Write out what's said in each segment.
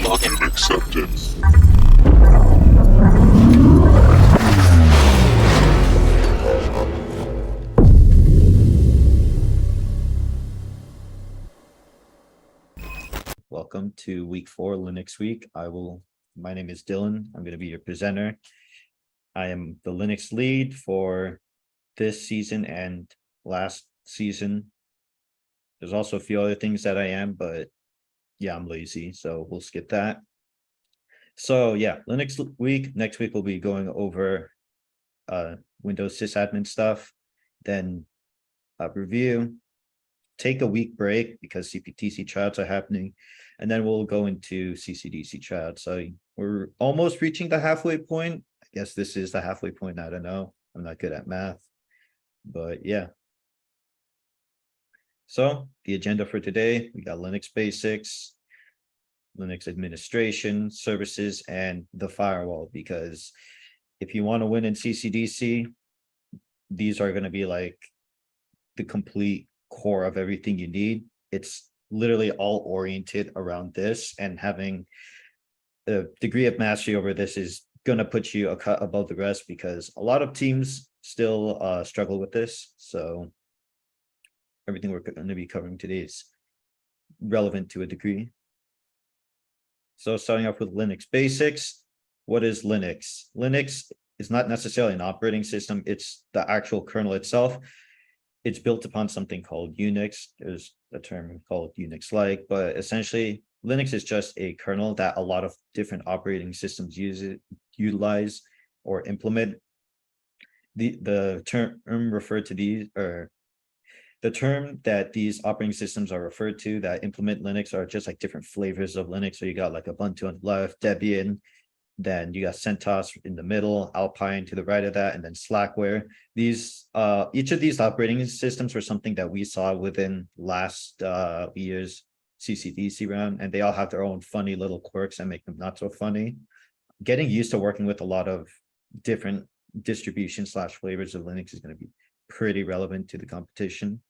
Login accepted. Welcome to week 4 Linux week. My name is Dylan. I'm going to be your presenter. I am the Linux lead for this season and last season. There's also a few other things that I am, but yeah, I'm lazy, so we'll skip that. So yeah, Linux week. Next week we'll be going over Windows sysadmin stuff, then review, take a week break because CPTC tryouts are happening, and then we'll go into CCDC tryouts. So we're almost reaching the halfway point. I guess this is the halfway point. I don't know. I'm not good at math, but yeah. So the agenda for today, we got Linux basics, Linux administration, services, and the firewall, because if you want to win in CCDC, these are going to be like the complete core of everything you need. It's literally all oriented around this, and having a degree of mastery over this is going to put you a cut above the rest, because a lot of teams still struggle with this. So everything we're going to be covering today is relevant to a degree. So starting off with Linux basics, what is Linux? Linux is not necessarily an operating system. It's the actual kernel itself. It's built upon something called Unix. There's a term called Unix-like, but essentially Linux is just a kernel that a lot of different operating systems utilize or implement. The term referred to these, or the term that these operating systems are referred to that implement Linux, are just like different flavors of Linux. So you got like Ubuntu on the left, Debian, then you got CentOS in the middle, Alpine to the right of that, and then Slackware. These each of these operating systems were something that we saw within last year's CCDC round, and they all have their own funny little quirks that make them not so funny. Getting used to working with a lot of different distribution / flavors of Linux is going to be pretty relevant to the competition.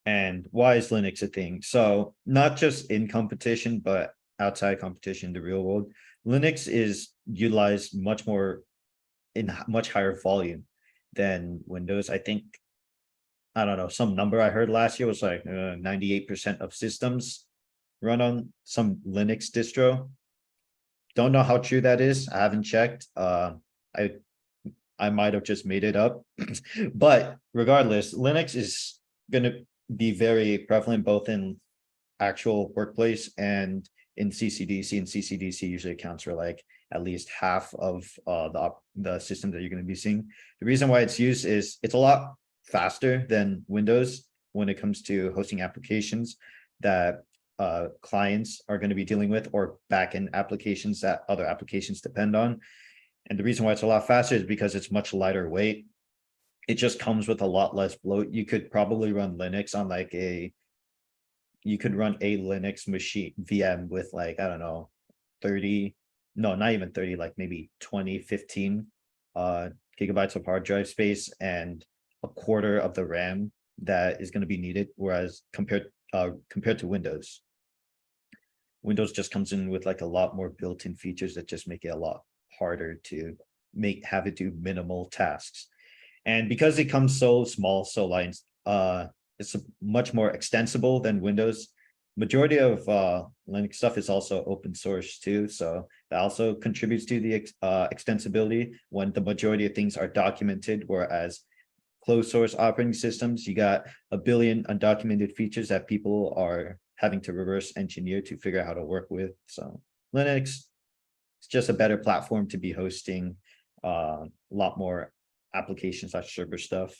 And why is Linux a thing? So not just in competition, but outside competition in the real world, Linux is utilized much more in much higher volume than Windows. I think, I don't know, some number I heard last year was like 98% of systems run on some Linux distro. Don't know how true that is. I haven't checked. I might have just made it up. But regardless, Linux is going to be very prevalent both in actual workplace and in CCDC, and CCDC usually accounts for like at least half of the systems that you're going to be seeing. The reason why it's used is it's a lot faster than Windows when it comes to hosting applications that clients are going to be dealing with, or backend applications that other applications depend on. And the reason why it's a lot faster is because it's much lighter weight. It just comes with a lot less bloat. You could probably run Linux on like you could run a Linux machine VM with like, I don't know, 30, no, not even 30, like maybe 20, 15 gigabytes of hard drive space and a quarter of the RAM that is going to be needed. Whereas compared to Windows just comes in with like a lot more built-in features that just make it a lot harder to have it do minimal tasks. And because it comes so small, so light, it's much more extensible than Windows. Majority of Linux stuff is also open source too, so that also contributes to the extensibility when the majority of things are documented. Whereas closed source operating systems, you got a billion undocumented features that people are having to reverse engineer to figure out how to work with. So Linux, it's just a better platform to be hosting a lot more applications / server stuff.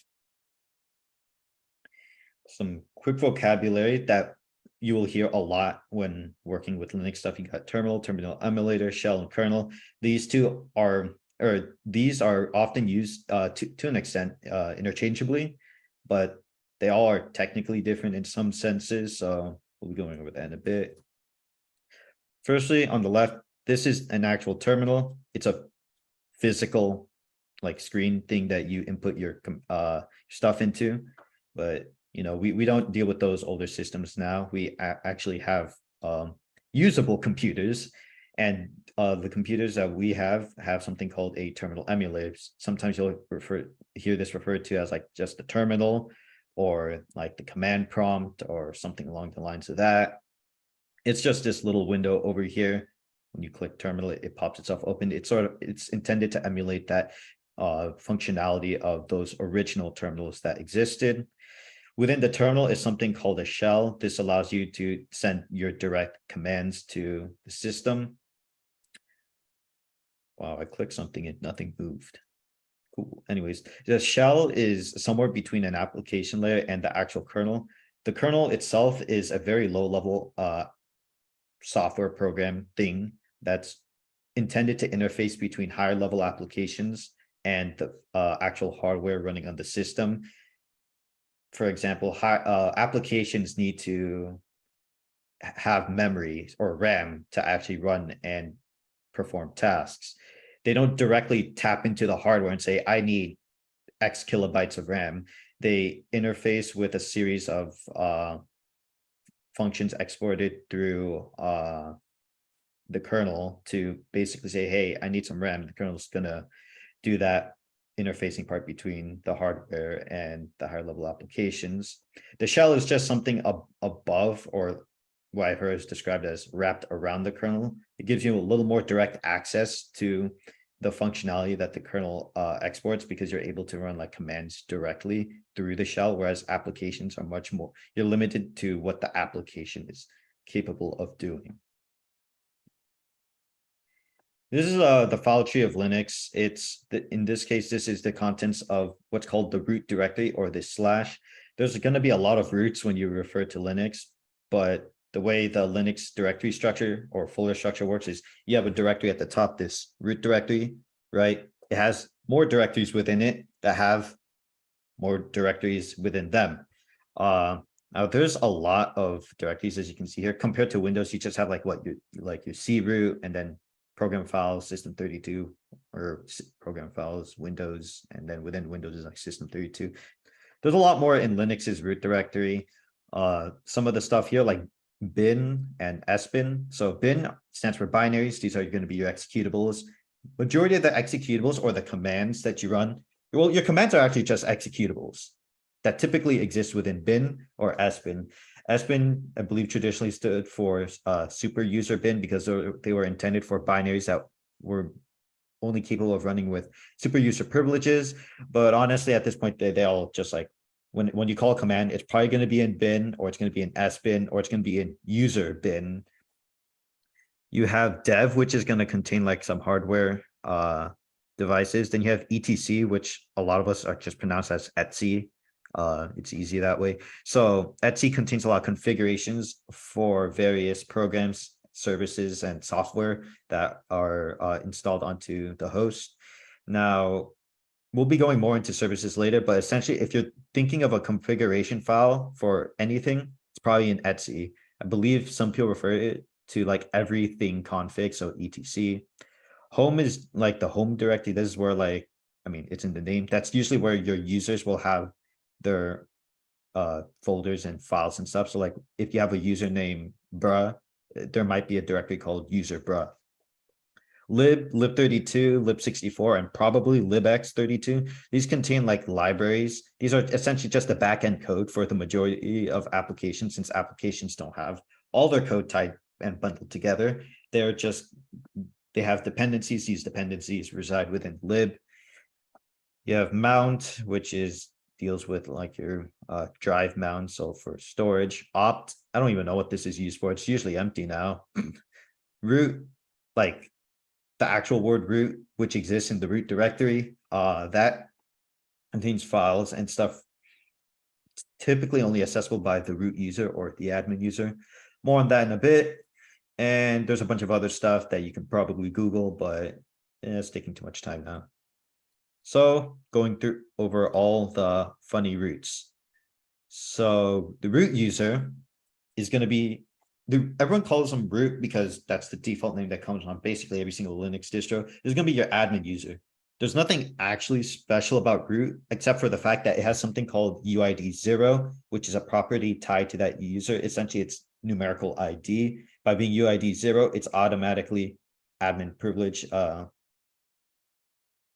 Some quick vocabulary that you will hear a lot when working with Linux stuff. You got terminal, terminal emulator, shell, and kernel. These are often used to an extent interchangeably, but they all are technically different in some senses. So we'll be going over that in a bit. Firstly, on the left, this is an actual terminal. It's a physical like screen thing that you input your stuff into, but we don't deal with those older systems now. We actually have usable computers. And the computers that we have something called a terminal emulator. Sometimes you'll hear this referred to as like just the terminal, or like the command prompt, or something along the lines of that. It's just this little window over here. When you click terminal, it pops itself open. It's intended to emulate that functionality of those original terminals that existed. Within the terminal is something called a shell. This allows you to send your direct commands to the system. Wow, I clicked something and nothing moved. Cool. Anyways, the shell is somewhere between an application layer and the actual kernel. The kernel itself is a very low level software program thing that's intended to interface between higher level applications and the actual hardware running on the system. For example, applications need to have memory or RAM to actually run and perform tasks. They don't directly tap into the hardware and say, I need X kilobytes of RAM. They interface with a series of functions exported through the kernel to basically say, hey, I need some RAM. The kernel is gonna do that interfacing part between the hardware and the higher level applications. The shell is just something above, or what I've heard is described as wrapped around the kernel. It gives you a little more direct access to the functionality that the kernel exports, because you're able to run like commands directly through the shell, whereas applications are much more, you're limited to what the application is capable of doing. This is the file tree of Linux. In this case, this is the contents of what's called the root directory, or the slash. There's going to be a lot of roots when you refer to Linux, but the way the Linux directory structure or folder structure works is you have a directory at the top, this root directory, right? It has more directories within it that have more directories within them. Now there's a lot of directories, as you can see here. Compared to Windows, you just have like your C root, and then program files, system32, or program files, Windows, and then within Windows is like system32. There's a lot more in Linux's root directory. Some of the stuff here, like bin and sbin. So bin stands for binaries. These are going to be your executables. Majority of the executables, or the commands that you run, well, your commands are actually just executables that typically exist within bin or sbin. Sbin, I believe, traditionally stood for super user bin, because they were intended for binaries that were only capable of running with super user privileges. But honestly, at this point, they all just like, when you call a command, it's probably going to be in bin, or it's going to be in sbin, or it's going to be in user bin. You have dev, which is going to contain like some hardware devices. Then you have etc, which a lot of us are just pronounced as etc. It's easy that way. So etc contains a lot of configurations for various programs, services, and software that are installed onto the host. Now, we'll be going more into services later, but essentially, if you're thinking of a configuration file for anything, it's probably in etc. I believe some people refer it to like everything config, so etc. Home is like the home directory. This is where, like, I mean, it's in the name. That's usually where your users will have their folders and files and stuff. So like if you have a username bruh, there might be a directory called user bruh. lib32, lib64, and probably libx32. These contain like libraries. These are essentially just the backend code for the majority of applications, since applications don't have all their code tied and bundled together. They have dependencies. These dependencies reside within lib. You have mount, which deals with like your drive mount, so for storage. Opt, I don't even know what this is used for. It's usually empty now. Root, like the actual word root, which exists in the root directory, that contains files and stuff typically only accessible by the root user or the admin user. More on that in a bit. And there's a bunch of other stuff that you can probably Google, but it's taking too much time now. So going through over all the funny roots. So the root user is going to be, everyone calls them root because that's the default name that comes on basically every single Linux distro. Is going to be your admin user. There's nothing actually special about root, except for the fact that it has something called UID 0, which is a property tied to that user. Essentially, it's numerical ID. By being UID 0, it's automatically admin privilege.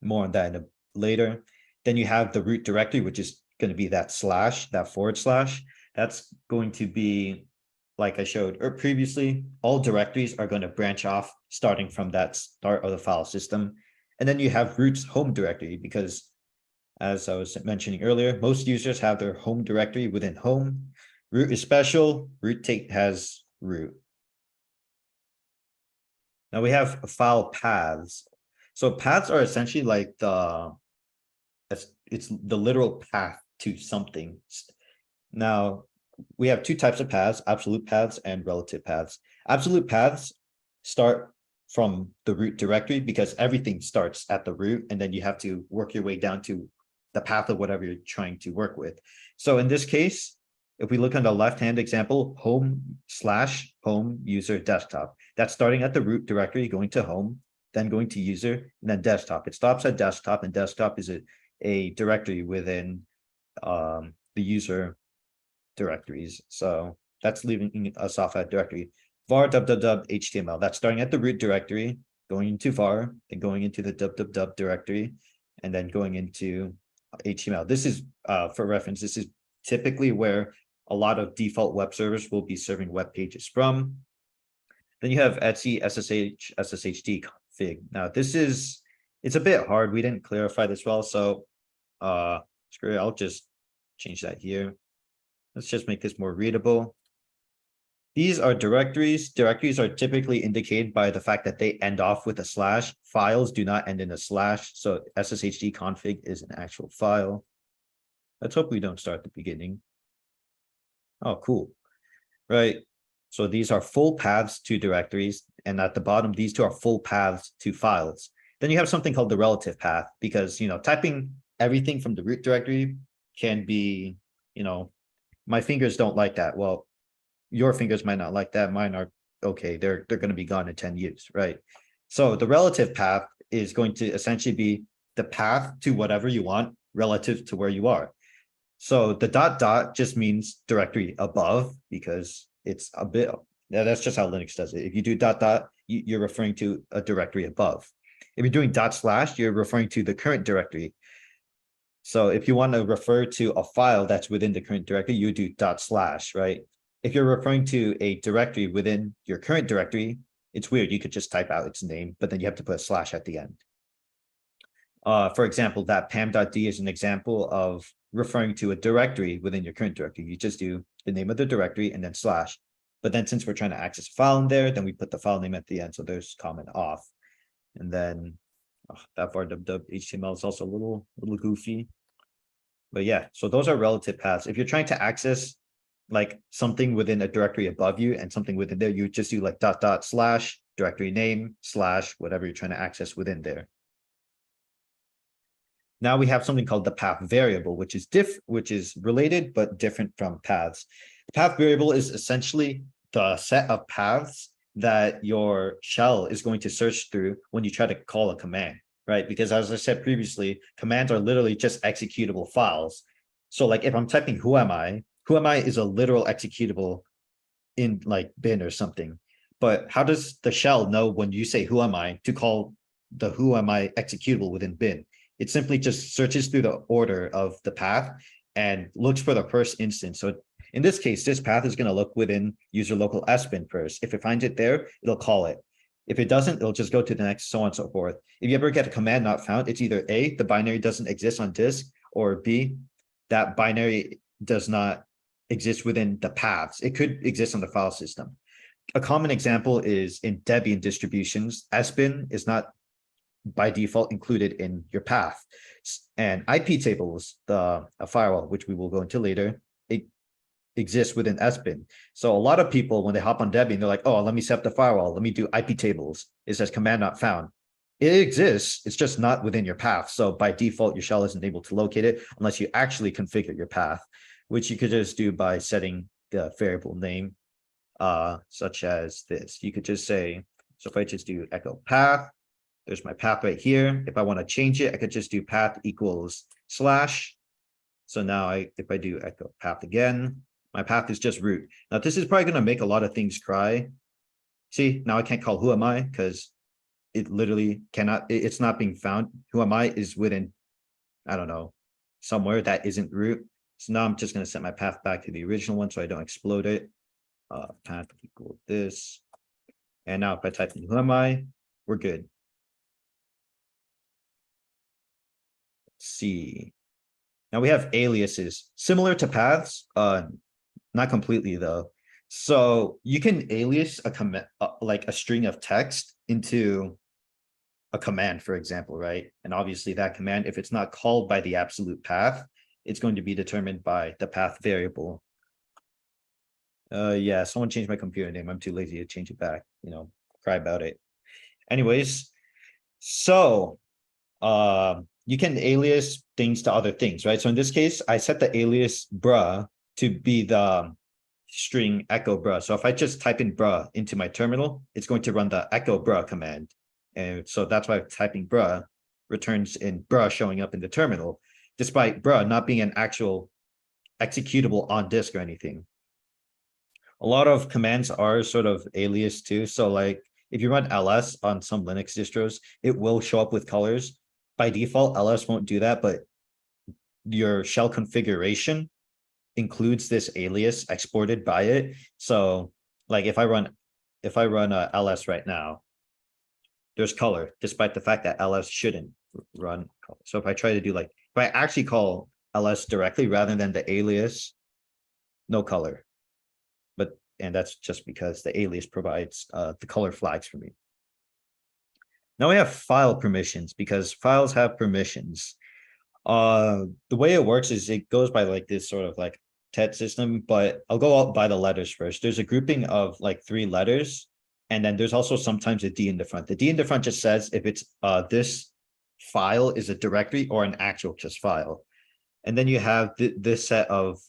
More on that later. Then you have the root directory, which is going to be that slash, that // That's going to be, like I showed previously, all directories are going to branch off starting from that start of the file system. And then you have root's home directory, because as I was mentioning earlier, most users have their home directory within home. Root is special, root has root. Now we have file paths. So paths are essentially like it's the literal path to something. Now we have two types of paths, absolute paths and relative paths. Absolute paths start from the root directory because everything starts at the root, and then you have to work your way down to the path of whatever you're trying to work with. So in this case, if we look on the left-hand example, home/home user desktop, that's starting at the root directory, going to home, then going to user, and then desktop. It stops at desktop, and desktop is a directory within the user directories. So that's leaving us off at directory. var www HTML, that's starting at the root directory, going into var, then going into the www directory, and then going into HTML. This is, for reference, this is typically where a lot of default web servers will be serving web pages from. Then you have Etsy SSH SSHD config. Now it's a bit hard. We didn't clarify this well, so screw it, I'll just change that here. Let's just make this more readable. These are directories. Directories are typically indicated by the fact that they end off with a slash. Files do not end in a slash, so SSHD config is an actual file. Let's hope we don't start at the beginning. Oh, cool. Right. So these are full paths to directories, and at the bottom, these two are full paths to files. Then you have something called the relative path, because, typing everything from the root directory can be, my fingers don't like that. Well, your fingers might not like that. Mine are okay. They're going to be gone in 10 years, right? So the relative path is going to essentially be the path to whatever you want relative to where you are. So the ... just means directory above, because it's a bit, that's just how Linux does it. If you do ... you're referring to a directory above. If you're doing // you're referring to the current directory. So if you want to refer to a file that's within the current directory, you do // right? If you're referring to a directory within your current directory, it's weird. You could just type out its name, but then you have to put a slash at the end. For example, that pam.d is an example of referring to a directory within your current directory. You just do the name of the directory and then slash. But then since we're trying to access a file in there, then we put the file name at the end. So there's comment off. And then that var www HTML is also a little goofy. But yeah, so those are relative paths. If you're trying to access like something within a directory above you and something within there, you just do like ... / directory name / whatever you're trying to access within there. Now we have something called the path variable, which is related but different from paths. The path variable is essentially the set of paths that your shell is going to search through when you try to call a command, right? Because as I said previously, commands are literally just executable files. So like if I'm typing who am I is a literal executable in like bin or something. But how does the shell know when you say who am I to call the who am I executable within bin? It simply just searches through the order of the path and looks for the first instance. So in this case, this path is going to look within user local sbin first. If it finds it there, it'll call it. If it doesn't, it'll just go to the next, so on and so forth. If you ever get a command not found, it's either A, the binary doesn't exist on disk, or B, that binary does not exist within the paths. It could exist on the file system. A common example is in Debian distributions, sbin is not by default included in your path. And IP tables, a firewall, which we will go into later, it exists within sbin. So a lot of people, when they hop on Debian, they're like, oh, let me set up the firewall. Let me do IP tables. It says command not found. It exists. It's just not within your path. So by default, your shell isn't able to locate it unless you actually configure your path, which you could just do by setting the variable name, such as this. You could just say, so if I just do echo path, there's my path right here. If I want to change it, I could just do path equals /. So now if I do echo path again, My path is just root. Now this is probably gonna make a lot of things cry. See, now I can't call who am I because it literally cannot, it's not being found. Who am I is within, I don't know, somewhere that isn't root. So now I'm just gonna set my path back to the original one so I don't explode it. Path equal this. And now if I type in who am I, we're good. Let's see. Now we have aliases similar to paths, not completely though. So you can alias a command, like a string of text into a command, for example, right? And obviously that command, if it's not called by the absolute path, it's going to be determined by the path variable. Yeah, someone changed my computer name. I'm too lazy to change it back, cry about it. Anyways, so you can alias things to other things, right? So in this case, I set the alias bruh to be the string echo bruh. So if I just type in bruh into my terminal, it's going to run the echo bruh command. And so that's why typing bruh returns in bruh showing up in the terminal, despite bruh not being an actual executable on disk or anything. A lot of commands are sort of alias too. So like if you run ls on some Linux distros, it will show up with colors. By default, ls won't do that, but your shell configuration includes this alias exported by it. So like if I run ls right now, there's color, despite the fact that ls shouldn't run color. So if I try to do like, if I actually call ls directly rather than the alias, no color. And that's just because the alias provides the color flags for me. Now we have file permissions because files have permissions. The way it works is it goes by like this sort of like TET system, but I'll go out by the letters first. There's a grouping of like 3 letters, and then there's also sometimes a D in the front. The D in the front just says if it's this file is a directory or an actual just file. And then you have this set of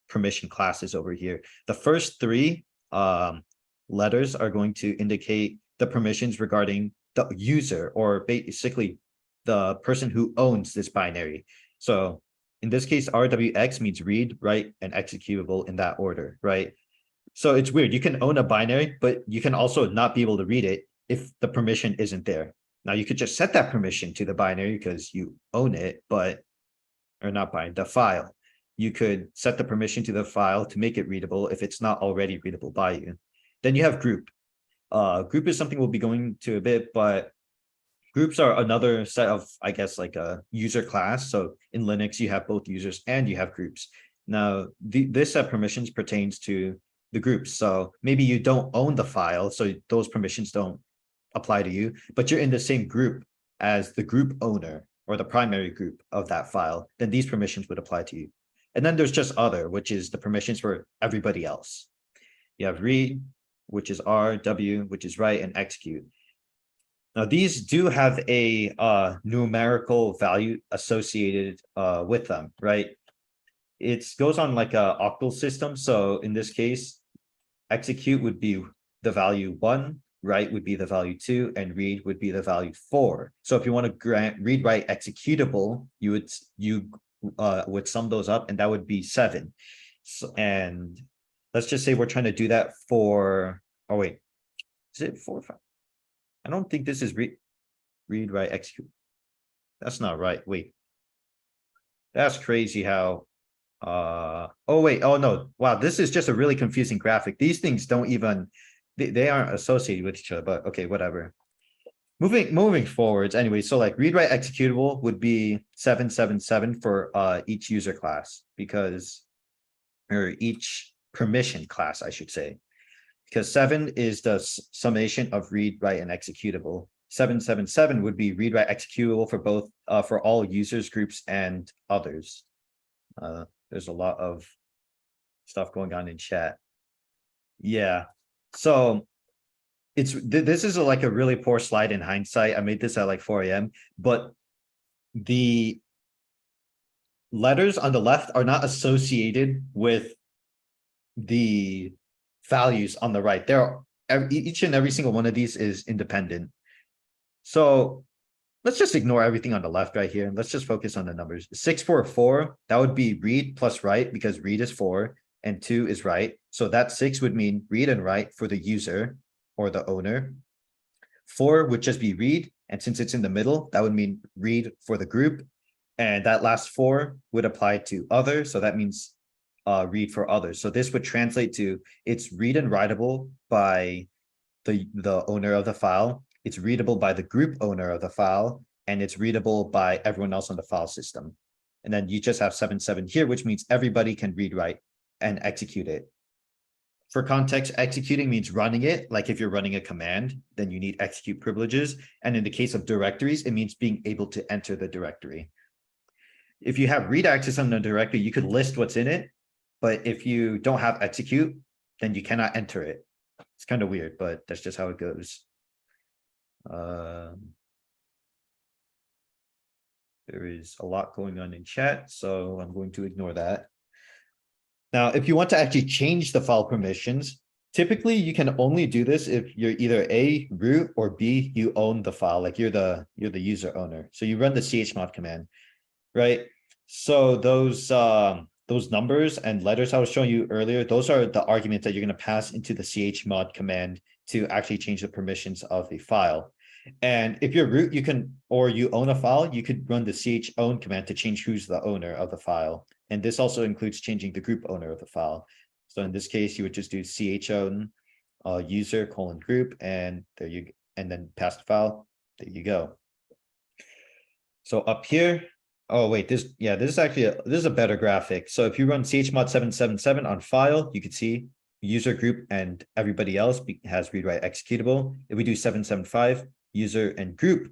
permission classes over here. The first 3 letters are going to indicate the permissions regarding the user, or basically the person who owns this binary. So in this case, RWX means read, write, and executable in that order, right? So it's weird. You can own a binary, but you can also not be able to read it if the permission isn't there. Now you could just set that permission to the binary because you own it, but or not binary, the file. You could set the permission to the file to make it readable if it's not already readable by you. Then you have group. Group is something we'll be going to a bit, but groups are another set of, I guess, like a user class. So in Linux, you have both users and you have groups. Now, this set of permissions pertains to the groups. So maybe you don't own the file, so those permissions don't apply to you, but you're in the same group as the group owner or the primary group of that file, then these permissions would apply to you. And then there's just other, which is the permissions for everybody else. You have read, which is R, W, which is write, and execute. Now, these do have a numerical value associated with them, right? It goes on like a octal system. So in this case, execute would be the value 1, write would be the value 2, and read would be the value 4. So if you want to grant read, write, executable, you would sum those up, and that would be 7. So, and let's just say we're trying to do that for, oh wait, is it 4 or 5? I don't think this is read, write, execute. That's not right. Wait, that's crazy how, oh wait, oh no, wow, this is just a really confusing graphic. These things don't even, they aren't associated with each other, but okay, whatever. Moving forwards, anyway, so like read, write, executable would be 777 for each user class, because, or each permission class, I should say, because 7 is the summation of read, write, and executable. 777 would be read, write, executable for both, for all users, groups, and others. There's a lot of stuff going on in chat. Yeah, so this is like a really poor slide in hindsight. I made this at like 4 a.m., but the letters on the left are not associated with the values on the right. Each and every single one of these is independent. So let's just ignore everything on the left right here. Let's just focus on the numbers. 644, that would be read plus write, because read is 4 and 2 is write. So that 6 would mean read and write for the user or the owner. 4 would just be read, and since it's in the middle, that would mean read for the group. And that last 4 would apply to other, so that means read for others. So this would translate to it's read and writable by the owner of the file, it's readable by the group owner of the file, and it's readable by everyone else on the file system. And then you just have 7.7 here, which means everybody can read, write, and execute it. For context, executing means running it. Like if you're running a command, then you need execute privileges. And in the case of directories, it means being able to enter the directory. If you have read access on the directory, you could list what's in it. But if you don't have execute, then you cannot enter it. It's kind of weird, but that's just how it goes. There is a lot going on in chat, so I'm going to ignore that. Now, if you want to actually change the file permissions, typically you can only do this if you're either A, root, or B, you own the file, like you're the user owner. So you run the chmod command, right? So those numbers and letters I was showing you earlier, those are the arguments that you're going to pass into the chmod command to actually change the permissions of the file. And if you're root, you can, or you own a file, you could run the chown command to change who's the owner of the file. And this also includes changing the group owner of the file. So in this case, you would just do chown user : group, and there you, and then pass the file. There you go. So up here, oh wait, this is actually this is a better graphic. So if you run chmod 777 on file, you can see user, group, and everybody else has read, write, executable. If we do 775, user and group,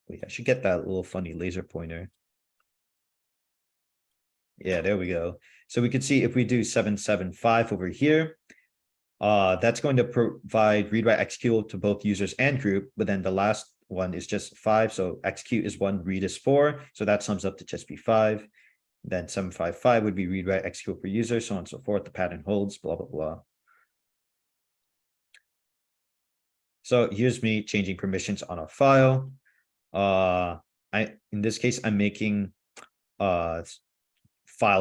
wait, I should get that little funny laser pointer. Yeah, there we go. So we could see if we do 775 over here, that's going to provide read, write, executable to both users and group, but then the last one is just 5. So execute is 1, read is 4. So that sums up to just be 5. Then 755 would be read, write, execute per user, so on and so forth. The pattern holds, blah, blah, blah. So here's me changing permissions on a file. In this case, I'm making file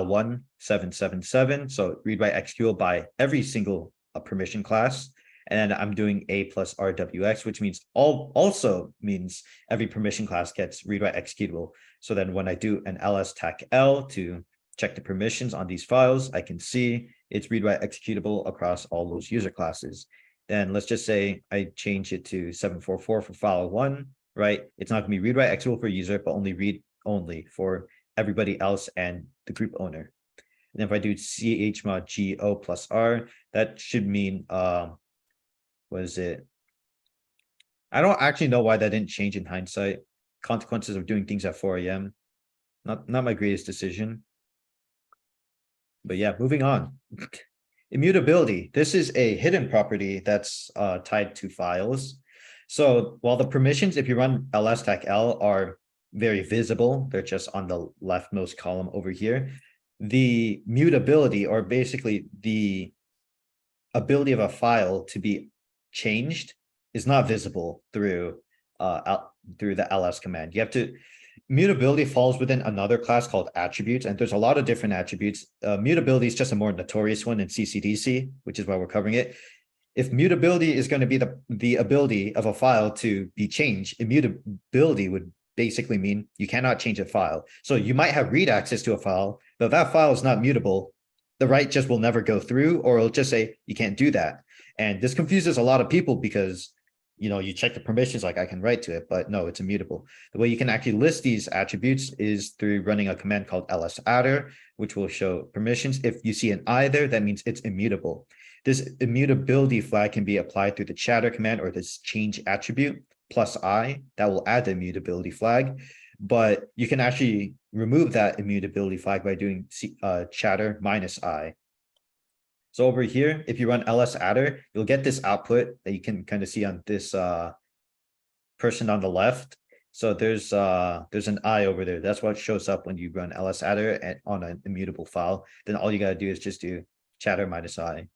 1 777. So read, write, executable by every single permission class. And I'm doing a plus rwx, which means also means every permission class gets read, write, executable. So then when I do an ls tac l to check the permissions on these files, I can see it's read, write, executable across all those user classes. Then let's just say I change it to 744 for file 1, right? It's not going to be read, write, executable for user, but only read only for everybody else and the group owner. And if I do chmod go plus r, that should mean what is it? I don't actually know why that didn't change in hindsight. Consequences of doing things at 4 a.m. Not my greatest decision. But yeah, moving on. Immutability. This is a hidden property that's tied to files. So while the permissions, if you run ls tac l, are very visible, they're just on the leftmost column over here. The mutability, or basically the ability of a file to be changed, is not visible through the ls command. You have to, mutability falls within another class called attributes, and there's a lot of different attributes. Mutability is just a more notorious one in CCDC, which is why we're covering it. If mutability is going to be the ability of a file to be changed, immutability would basically mean you cannot change a file. So you might have read access to a file, but if that file is not mutable, the write just will never go through, or it'll just say you can't do that. And this confuses a lot of people because, you know, you check the permissions like I can write to it, but no, it's immutable. The way you can actually list these attributes is through running a command called lsadder, which will show permissions. If you see an I there, that means it's immutable. This immutability flag can be applied through the chatter command or this change attribute plus I that will add the immutability flag. But you can actually remove that immutability flag by doing chatter minus I. So over here, if you run lsadder, you'll get this output that you can kind of see on this person on the left. So there's an I over there. That's what shows up when you run lsadder and on an immutable file. Then all you got to do is just do chatter minus I.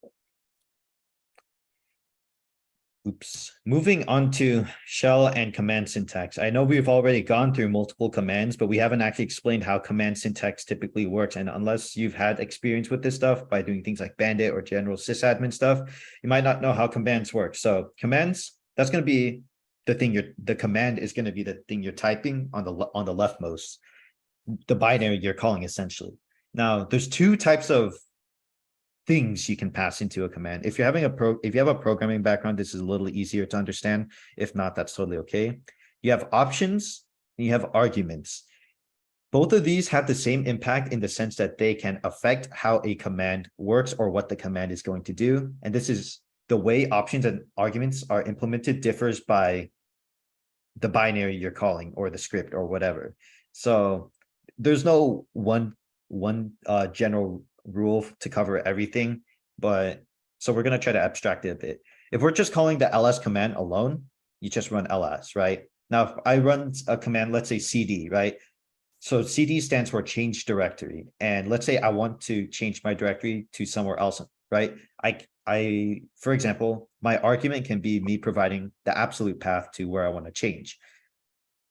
Oops. Moving on to shell and command syntax. I know we've already gone through multiple commands, but we haven't actually explained how command syntax typically works. And unless you've had experience with this stuff by doing things like Bandit or general sysadmin stuff, you might not know how commands work. So commands, that's going to be the thing the command is going to be the thing you're typing on the leftmost, the binary you're calling essentially. Now, there's two types of things you can pass into a command. If you're having if you have a programming background, this is a little easier to understand. If not, that's totally okay. You have options and you have arguments. Both of these have the same impact in the sense that they can affect how a command works or what the command is going to do. And this is the way options and arguments are implemented differs by the binary you're calling or the script or whatever. So there's no one general rule to cover everything, but so we're going to try to abstract it a bit. If we're just calling the ls command alone, you just run ls, right? Now, if I run a command, let's say cd, right? So cd stands for change directory. And let's say I want to change my directory to somewhere else, right? For example, my argument can be me providing the absolute path to where I want to change.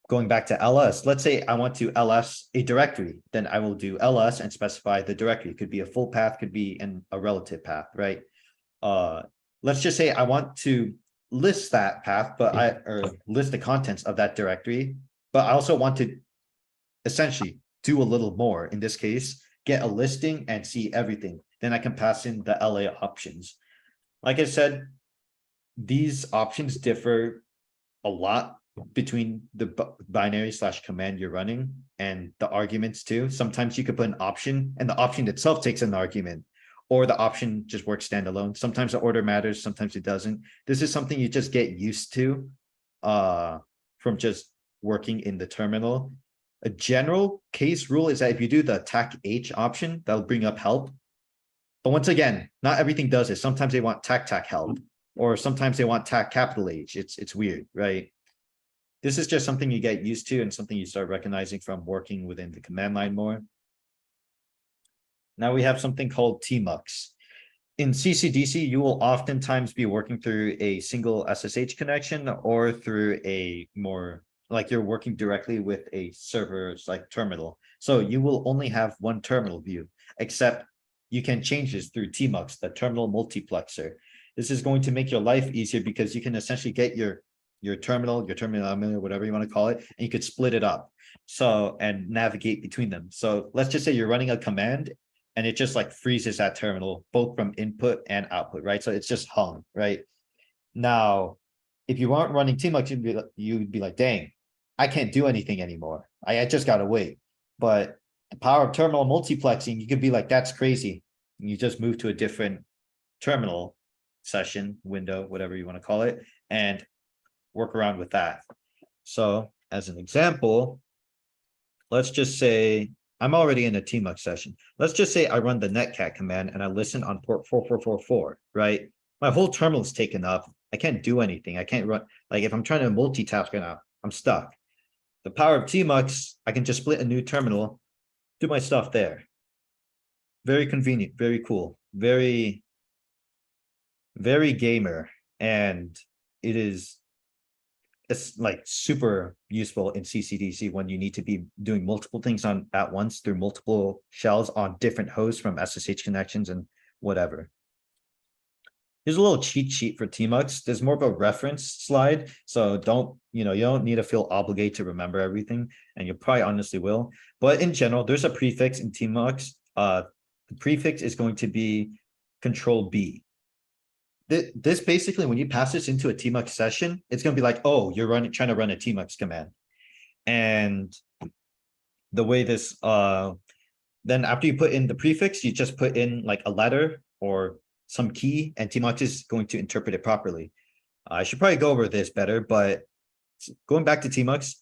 Going back to ls, let's say I want to ls a directory, then I will do ls and specify the directory. It could be a full path, could be a relative path, right? Let's just say I want to list that path, or list the contents of that directory, but I also want to essentially do a little more. In this case, get a listing and see everything. Then I can pass in the LA options. Like I said, these options differ a lot between the binary / command you're running and the arguments too. Sometimes you could put an option and the option itself takes an argument, or the option just works standalone. Sometimes the order matters, sometimes it doesn't. This is something you just get used to from just working in the terminal. A general case rule is that if you do the tac h option, that'll bring up help. But once again, not everything does it. Sometimes they want tac help, or sometimes they want tac capital H. It's weird, right? This is just something you get used to and something you start recognizing from working within the command line more. Now we have something called tmux. In CCDC, you will oftentimes be working through a single SSH connection or through a more like you're working directly with a server's like terminal. So you will only have one terminal view, except you can change this through tmux, the terminal multiplexer. This is going to make your life easier because you can essentially get your terminal, whatever you want to call it, and you could split it up. So, and navigate between them. So let's just say you're running a command and it just like freezes that terminal, both from input and output, right? So it's just hung, right? Now, if you aren't running tmux, you'd be like, dang, I can't do anything anymore. I just gotta wait. But the power of terminal multiplexing, you could be like, that's crazy. And you just move to a different terminal session, window, whatever you want to call it, and work around with that. So as an example, let's just say I'm already in a tmux session. Let's just say I run the netcat command and I listen on port 4444, right? My whole terminal is taken up. I can't do anything. I can't run. Like if I'm trying to multitask right now, I'm stuck. The power of tmux, I can just split a new terminal, do my stuff there. Very convenient, very cool, very gamer. And it's like super useful in CCDC when you need to be doing multiple things at once through multiple shells on different hosts from SSH connections and whatever. Here's a little cheat sheet for tmux. There's more of a reference slide, so you don't need to feel obligated to remember everything, and you probably honestly will. But in general, there's a prefix in tmux. The prefix is going to be control B. This basically, when you pass this into a tmux session, it's going to be like, oh, you're trying to run a tmux command. And the way this, then after you put in the prefix, you just put in like a letter or some key, and tmux is going to interpret it properly. I should probably go over this better, but going back to tmux,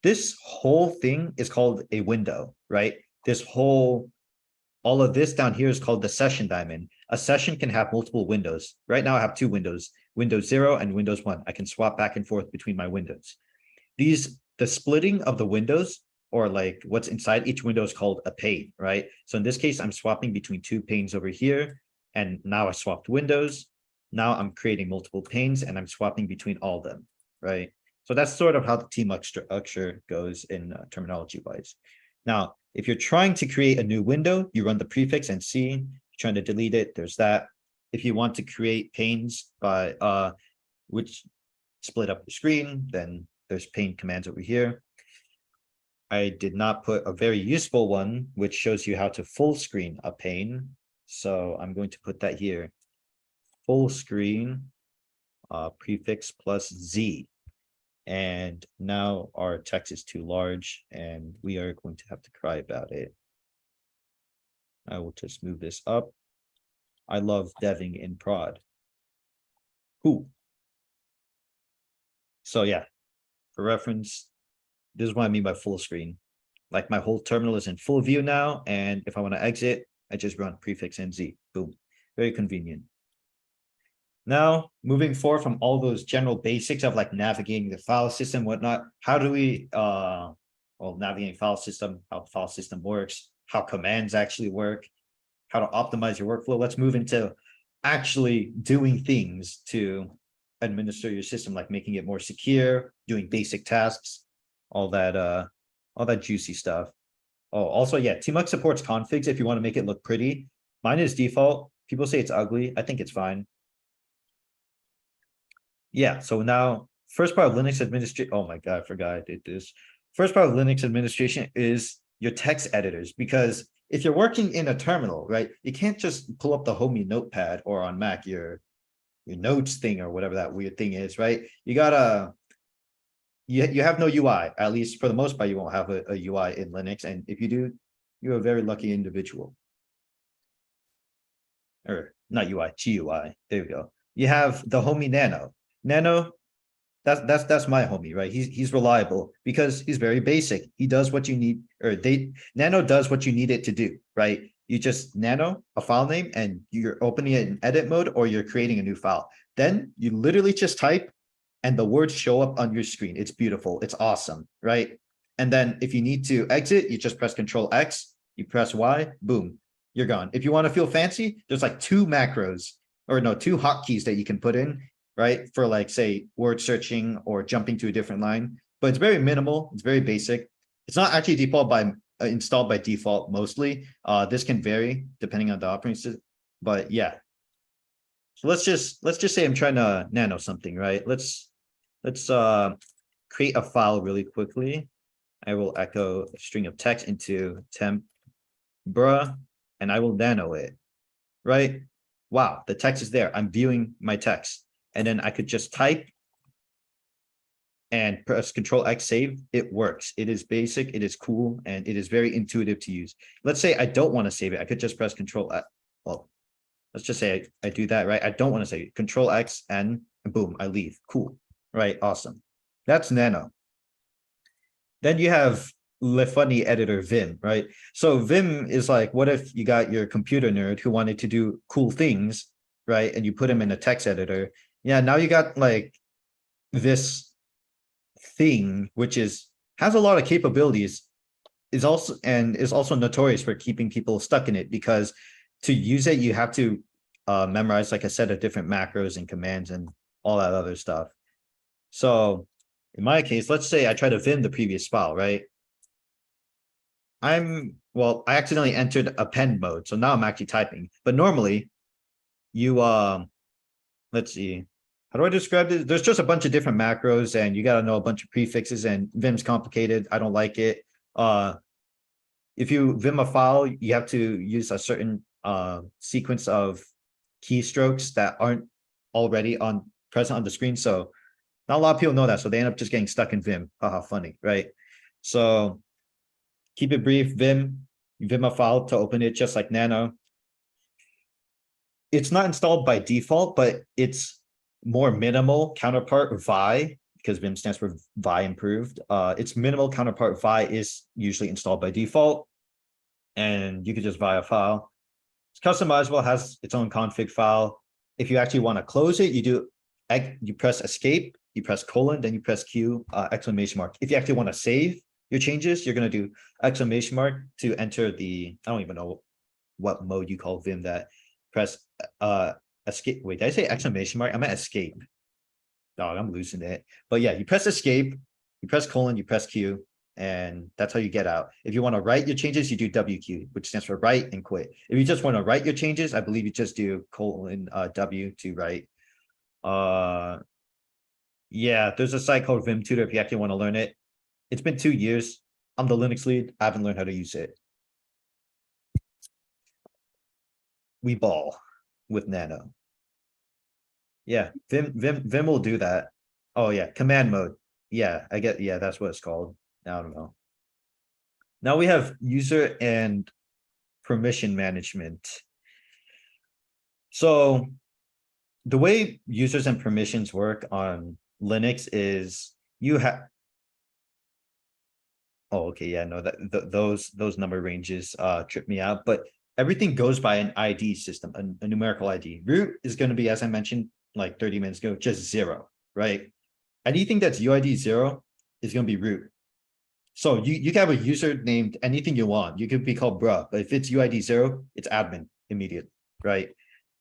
this whole thing is called a window, right? All of this down here is called the session diamond. A session can have multiple windows. Right now I have two windows, Windows 0 and Windows 1. I can swap back and forth between my windows. The splitting of the windows, or like what's inside each window, is called a pane, right? So in this case, I'm swapping between two panes over here, and now I swapped windows. Now I'm creating multiple panes and I'm swapping between all of them, right? So that's sort of how the tmux structure goes in terminology wise. Now, if you're trying to create a new window, you run the prefix and C. Trying to delete it, there's that. If you want to create panes by which split up the screen, then there's pane commands over here. I did not put a very useful one, which shows you how to full screen a pane. So I'm going to put that here. Full screen prefix plus Z. And now our text is too large and we are going to have to cry about it. I will just move this up. I love deving in prod. Who? So yeah, for reference, this is what I mean by full screen. Like my whole terminal is in full view now. And if I want to exit, I just run prefix and Z. Boom. Very convenient. Now, moving forward from all those general basics of like navigating the file system, whatnot, how do we, navigating file system, how the file system works, how commands actually work, how to optimize your workflow. Let's move into actually doing things to administer your system, like making it more secure, doing basic tasks, all that juicy stuff. Oh, also, yeah, tmux supports configs if you want to make it look pretty. Mine is default. People say it's ugly. I think it's fine. Yeah, so now first part of Linux administration. Oh my God, I forgot I did this. First part of Linux administration is your text editors, because if you're working in a terminal, right, you can't just pull up the homey notepad or on Mac, your notes thing or whatever that weird thing is, right? You gotta, you have no UI, at least for the most part, you won't have a UI in Linux. And if you do, you're a very lucky individual. Or not UI, GUI. There we go. You have the homie Nano. Nano, that's my homie, right? He's reliable because he's very basic. He does what you need, or Nano does what you need it to do, right? You just Nano a file name and you're opening it in edit mode or you're creating a new file. Then you literally just type and the words show up on your screen. It's beautiful. It's awesome, right? And then if you need to exit, you just press Control X, you press Y, boom, you're gone. If you want to feel fancy, there's like two hotkeys that you can put in, right? For like, say, word searching or jumping to a different line, but it's very minimal. It's very basic. It's not actually installed by default mostly. This can vary depending on the operating system, but yeah. So let's just say I'm trying to nano something, right? Let's create a file really quickly. I will echo a string of text into temp bruh, and I will nano it, right? Wow, the text is there. I'm viewing my text. And then I could just type and press Control X save. It works. It is basic, it is cool, and it is very intuitive to use. Let's say I don't want to save it. I could just press Control X. Well, let's just say I do that, right? I don't want to save it. Control X and boom, I leave. Cool, right? Awesome. That's Nano. Then you have funny editor Vim, right? So Vim is like, what if you got your computer nerd who wanted to do cool things, right? And you put him in a text editor. Yeah, now you got like this thing, which has a lot of capabilities, is also notorious for keeping people stuck in it, because to use it, you have to memorize like a set of different macros and commands and all that other stuff. So in my case, let's say I try to Vim the previous file, right? I accidentally entered append mode, so now I'm actually typing. But normally, you let's see, how do I describe this? There's just a bunch of different macros, and you got to know a bunch of prefixes. And Vim's complicated. I don't like it. If you Vim a file, you have to use a certain sequence of keystrokes that aren't already present on the screen. So not a lot of people know that, so they end up just getting stuck in Vim. Haha, funny, right? So keep it brief. Vim a file to open it, just like Nano. It's not installed by default, but it's more minimal counterpart Vi, because Vim stands for Vi improved. Its minimal counterpart Vi is usually installed by default, and you could just Vi a file. It's customizable, has its own config file. If you actually want to close it, you press escape, you press colon, then you press Q, exclamation mark. If you actually want to save your changes, you're going to do exclamation mark to enter the, I don't even know what mode you call Vim that. Press escape. Wait, did I say exclamation mark? I meant escape. Dog, I'm losing it. But yeah, you press escape, you press colon, you press Q, and that's how you get out. If you want to write your changes, you do WQ, which stands for write and quit. If you just want to write your changes, I believe you just do colon W to write. Yeah, there's a site called Vim Tutor if you actually want to learn it. It's been 2 years. I'm the Linux lead. I haven't learned how to use it. We ball with Nano. Yeah, Vim will do that. Oh yeah, command mode. Yeah, I get, yeah, that's what it's called. I don't know. Now we have user and permission management. So the way users and permissions work on Linux is you have. Oh, okay, yeah, no, those number ranges trip me out, but everything goes by an ID system, a numerical ID. Root is going to be, as I mentioned like 30 minutes ago, just 0, right? Anything that's UID 0 is going to be root. So you can have a user named anything you want. You could be called bruh, but if it's UID 0, it's admin immediate, right?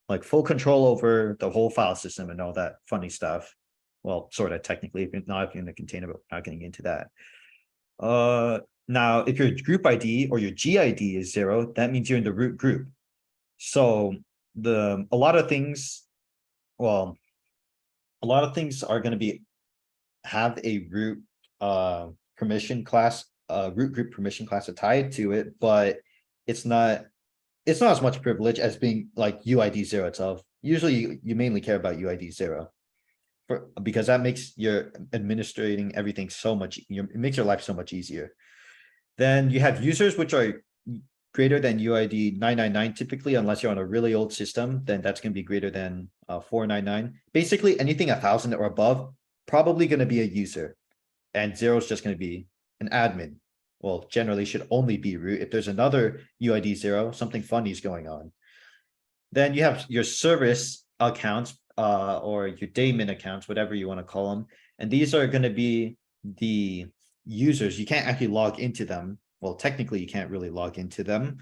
Like full control over the whole file system and all that funny stuff. Well, sort of technically, not in the container, but not getting into that. Now if your group ID or your GID is 0, that means you're in the root group. So a lot of things are going to have a root permission class, root group permission class tied to it, but it's not as much privilege as being like UID 0 itself. Usually you mainly care about UID 0 because that makes your administrating everything so much, it makes your life so much easier. Then you have users which are greater than UID 999 typically, unless you're on a really old system, then that's going to be greater than 499. Basically anything 1000 or above, probably going to be a user, and 0 is just going to be an admin. Well, generally should only be root. If there's another UID 0, something funny is going on. Then you have your service accounts, or your daemon accounts, whatever you want to call them. And these are going to be the users. You can't actually log into them. Well, technically you can't really log into them.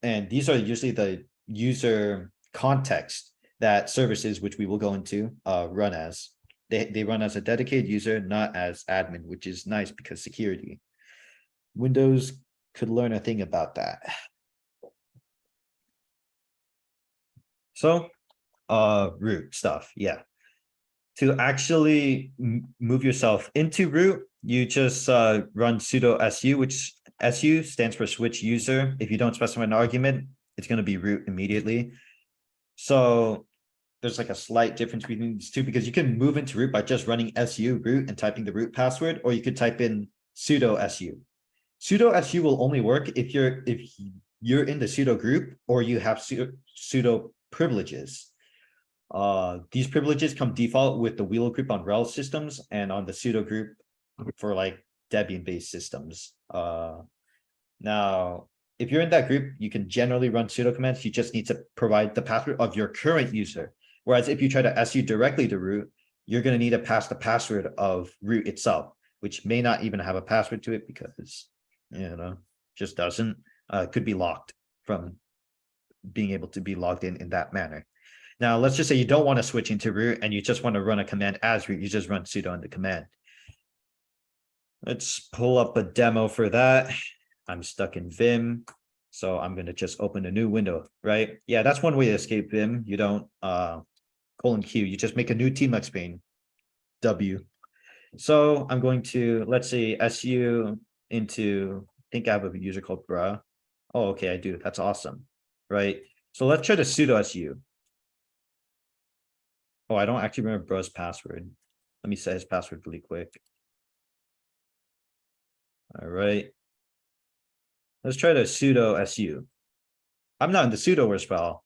And these are usually the user context that services, which we will go into, run as. They run as a dedicated user, not as admin, which is nice because security. Windows could learn a thing about that. So, root stuff, yeah. To actually move yourself into root, you just run sudo su, which su stands for switch user. If you don't specify an argument, it's going to be root immediately. So there's like a slight difference between these two because you can move into root by just running su root and typing the root password, or you could type in sudo su. Sudo su will only work if you're in the sudo group or you have sudo privileges. These privileges come default with the wheel group on RHEL systems and on the sudo group for like Debian based systems. Now, if you're in that group, you can generally run sudo commands. You just need to provide the password of your current user. Whereas if you try to su directly to root, you're going to need to pass the password of root itself, which may not even have a password to it because, just doesn't. Could be locked from being able to be logged in that manner. Now, let's just say you don't want to switch into root and you just want to run a command as root. You just run sudo in the command. Let's pull up a demo for that. I'm stuck in Vim, so I'm going to just open a new window, right? Yeah, that's one way to escape Vim. You don't colon Q. You just make a new tmux pane, W. So I'm going to, let's say, su into, I think I have a user called bruh. Oh, okay, I do. That's awesome, right? So let's try to sudo su. Oh, I don't actually remember bruh's password. Let me set his password really quick. All right. Let's try to sudo su. I'm not in the sudo spell.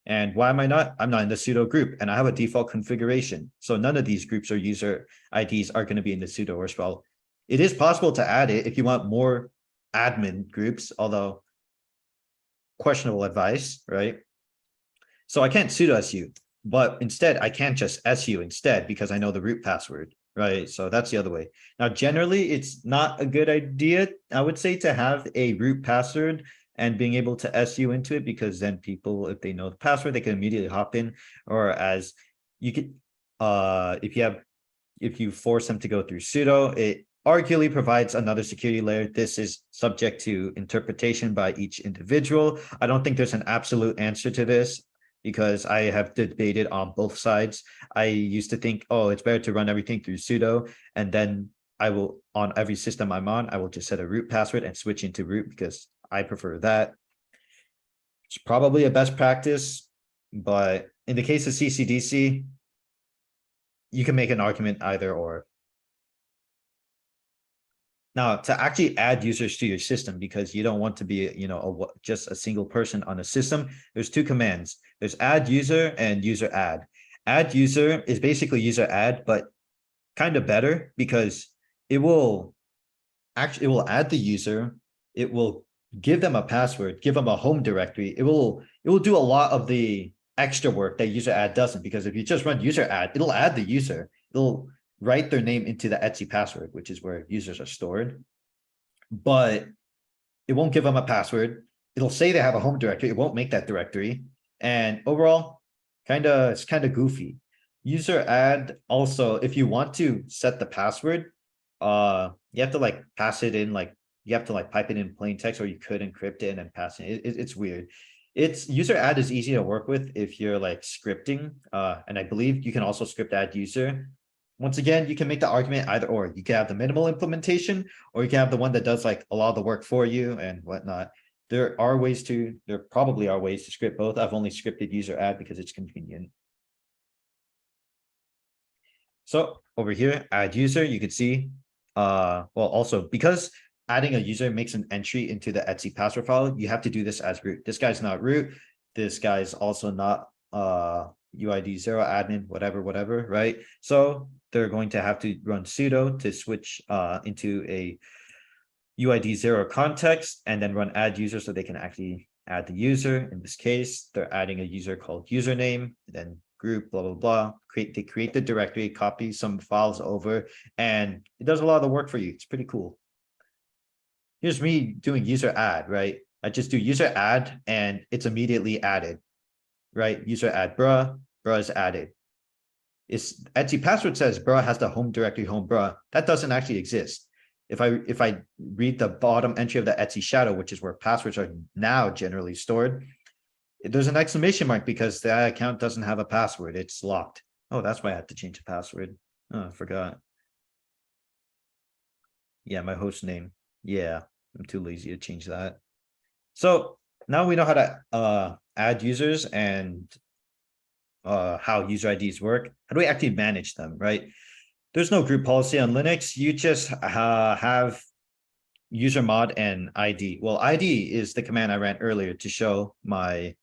And why am I not? I'm not in the sudo group and I have a default configuration. So none of these groups or user IDs are going to be in the sudo spell. It is possible to add it if you want more admin groups, although questionable advice, right? So I can't sudo su, but instead I can just su instead because I know the root password, right? So that's the other way. Now, generally, it's not a good idea, I would say, to have a root password and being able to SU into it, because then people, if they know the password, they can immediately hop in. Or as you could, if you force them to go through sudo, it arguably provides another security layer. This is subject to interpretation by each individual. I don't think there's an absolute answer to this, because I have debated on both sides. I used to think, oh, it's better to run everything through sudo, and then I will, on every system I'm on, I will just set a root password and switch into root, because I prefer that. It's probably a best practice, but in the case of CCDC, you can make an argument either or. Now, to actually add users to your system, because you don't want to be, just a single person on a system, there's two commands. There's add user and user add. Add user is basically user add, but kind of better, because it will add the user. It will give them a password, give them a home directory. It will do a lot of the extra work that user add doesn't, because if you just run user add, it'll add the user. It'll write their name into the Etsy password, which is where users are stored, but it won't give them a password. It'll say they have a home directory. It won't make that directory. And overall, it's kind of goofy. User add also, if you want to set the password, you have to like pass it in, like you have to like pipe it in plain text, or you could encrypt it and then pass it. It's weird. It's user add is easy to work with if you're like scripting. And I believe you can also script add user. Once again, you can make the argument either or. You can have the minimal implementation, or you can have the one that does like a lot of the work for you and whatnot. There probably are ways to script both. I've only scripted user add because it's convenient. So over here, add user, you can see, well, also because adding a user makes an entry into the Etsy password file, you have to do this as root. This guy's not root. This guy's also not UID 0 admin, whatever, right? So they're going to have to run sudo to switch into a UID 0 context, and then run add user so they can actually add the user. In this case, they're adding a user called username, then group, blah, blah, blah. They create the directory, copy some files over, and it does a lot of the work for you. It's pretty cool. Here's me doing user add, right? I just do user add and it's immediately added, right? User add bruh is added. It's Etsy password says bruh has the home directory home bruh. That doesn't actually exist. If I read the bottom entry of the Etsy shadow, which is where passwords are now generally stored, there's an exclamation mark because that account doesn't have a password. It's locked. Oh, that's why I had to change the password. Oh, I forgot. Yeah, my host name. Yeah, I'm too lazy to change that. So now we know how to add users and how user IDs work. How do we actually manage them, right? There's no group policy on Linux. You just have user mod and ID. Well, ID is the command I ran earlier to show my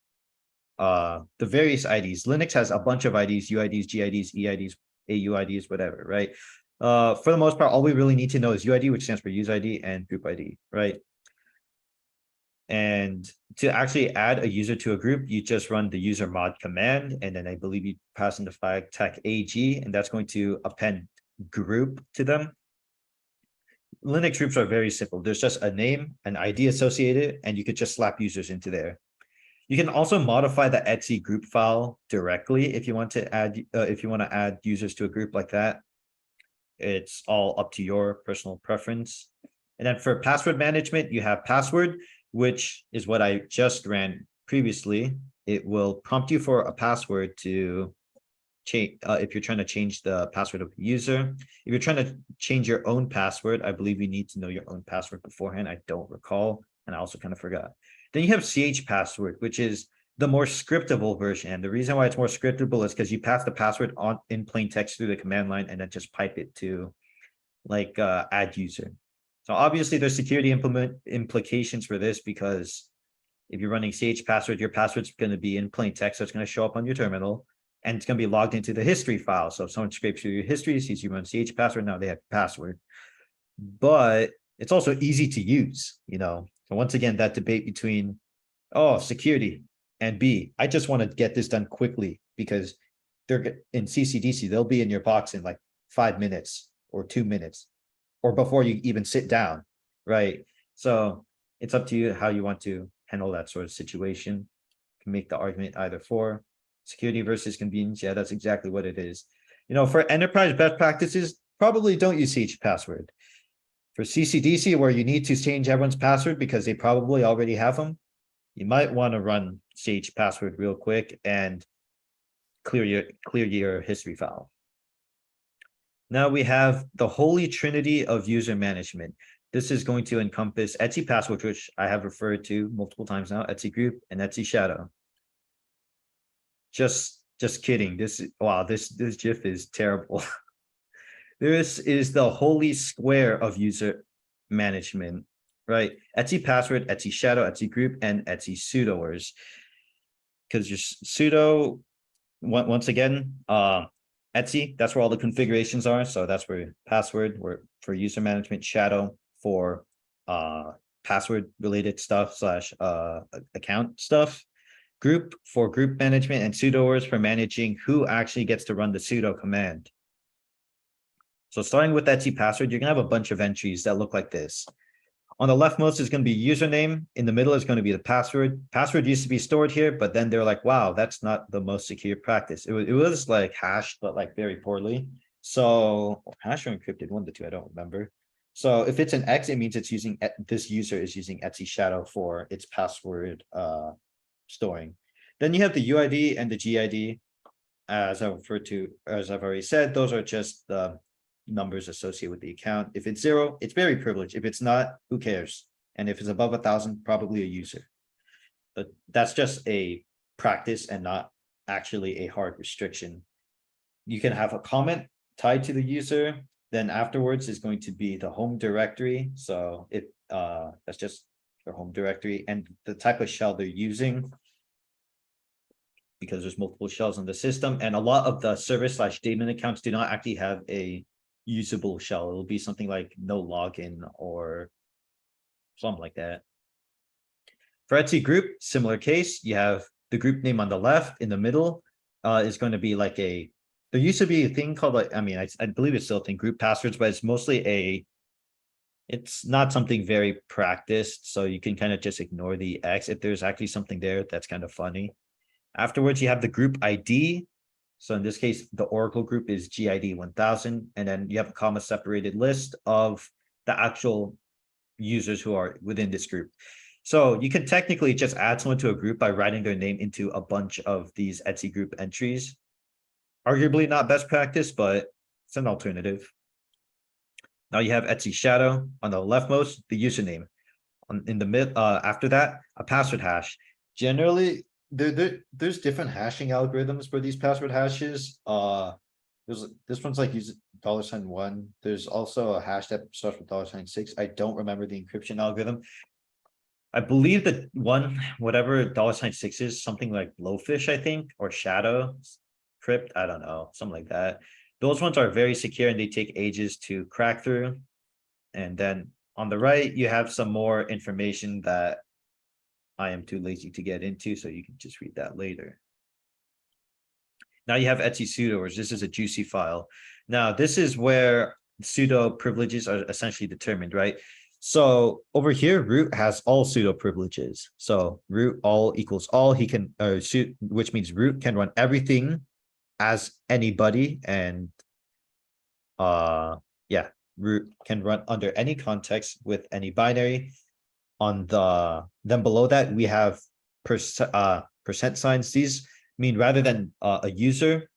the various IDs. Linux has a bunch of IDs, UIDs, GIDs, EIDs, AUIDs, whatever, right? For the most part, all we really need to know is UID, which stands for user ID, and group ID, right? And to actually add a user to a group, you just run the user mod command, and then I believe you pass in the flag tech AG, and that's going to append group to them. Linux groups are very simple. There's just a name, an ID associated, and you could just slap users into there. You can also modify the Etsy group file directly if you want to add users to a group like that. It's all up to your personal preference. And then for password management, you have password, which is what I just ran previously. It will prompt you for a password to change if you're trying to change the password of the user. If you're trying to change your own password, I believe you need to know your own password beforehand. I don't recall, and I also kind of forgot. Then you have CH password, which is the more scriptable version. And the reason why it's more scriptable is because you pass the password on in plain text through the command line and then just pipe it to like add user. So obviously there's security implications for this, because if you're running CH password, your password's going to be in plain text. So it's going to show up on your terminal and it's going to be logged into the history file. So if someone scrapes through your history, sees you run CH password, now they have password. But it's also easy to use, So once again, that debate between, security and B, I just want to get this done quickly because they're in CCDC, they'll be in your box in like 5 minutes or 2 minutes or before you even sit down, right? So it's up to you how you want to handle that sort of situation. Can make the argument either for security versus convenience. Yeah, that's exactly what it is. For enterprise best practices, probably don't use each password. For CCDC, where you need to change everyone's password because they probably already have them, you might want to run Sage password real quick and clear your history file. Now we have the holy trinity of user management. This is going to encompass Etsy password, which I have referred to multiple times now, Etsy group and Etsy shadow. Just kidding. This GIF is terrible. This is the holy square of user management, right? Etsy password, Etsy shadow, Etsy group, and Etsy sudoers. Because your sudo, once again, Etsy, that's where all the configurations are. So that's where password, where for user management, shadow for password related stuff / account stuff, group for group management, and sudoers for managing who actually gets to run the sudo command. So starting with Etsy password, you're gonna have a bunch of entries that look like this. On the leftmost is going to be username. In the middle is going to be the password. Password used to be stored here, but then they're like, wow, that's not the most secure practice. It was like hashed, but like very poorly. So hash or encrypted, one of the two, I don't remember. So if it's an X, it means it's using this user is using Etsy shadow for its password storing. Then you have the UID and the GID. As I've already said, those are just the numbers associated with the account. If it's 0, it's very privileged. If it's not, who cares? And if it's above 1,000, probably a user. But that's just a practice and not actually a hard restriction. You can have a comment tied to the user. Then afterwards is going to be the home directory. So that's just your home directory and the type of shell they're using, because there's multiple shells in the system, and a lot of the server/daemon accounts do not actually have a usable shell. It'll be something like no login or something like that. For Etsy group, similar case, you have the group name on the left. In the middle is going to be like there used to be a thing called I believe it's still a thing, group passwords, but it's mostly it's not something very practiced. So you can kind of just ignore the X. If there's actually something there, that's kind of funny. Afterwards, you have the group ID. So in this case, the Oracle group is GID 1000, and then you have a comma separated list of the actual users who are within this group. So you can technically just add someone to a group by writing their name into a bunch of these Etsy group entries. Arguably not best practice, but it's an alternative. Now you have Etsy shadow on the leftmost, the username. In the mid, after that, a password hash. Generally, there's different hashing algorithms for these password hashes. This one's like use $1. There's also a hash that starts with $6. I don't remember the encryption algorithm. I believe that whatever $6 is, something like Blowfish, I think, or Shadow Crypt. I don't know, something like that. Those ones are very secure and they take ages to crack through. And then on the right, you have some more information that I am too lazy to get into, so you can just read that later. Now you have Etsy sudoers. This is a juicy file. Now this is where sudo privileges are essentially determined, right? So over here, root has all sudo privileges. So root all equals all. He can which means root can run everything as anybody, and root can run under any context with any binary. Then below that we have percent signs. These mean rather than a user,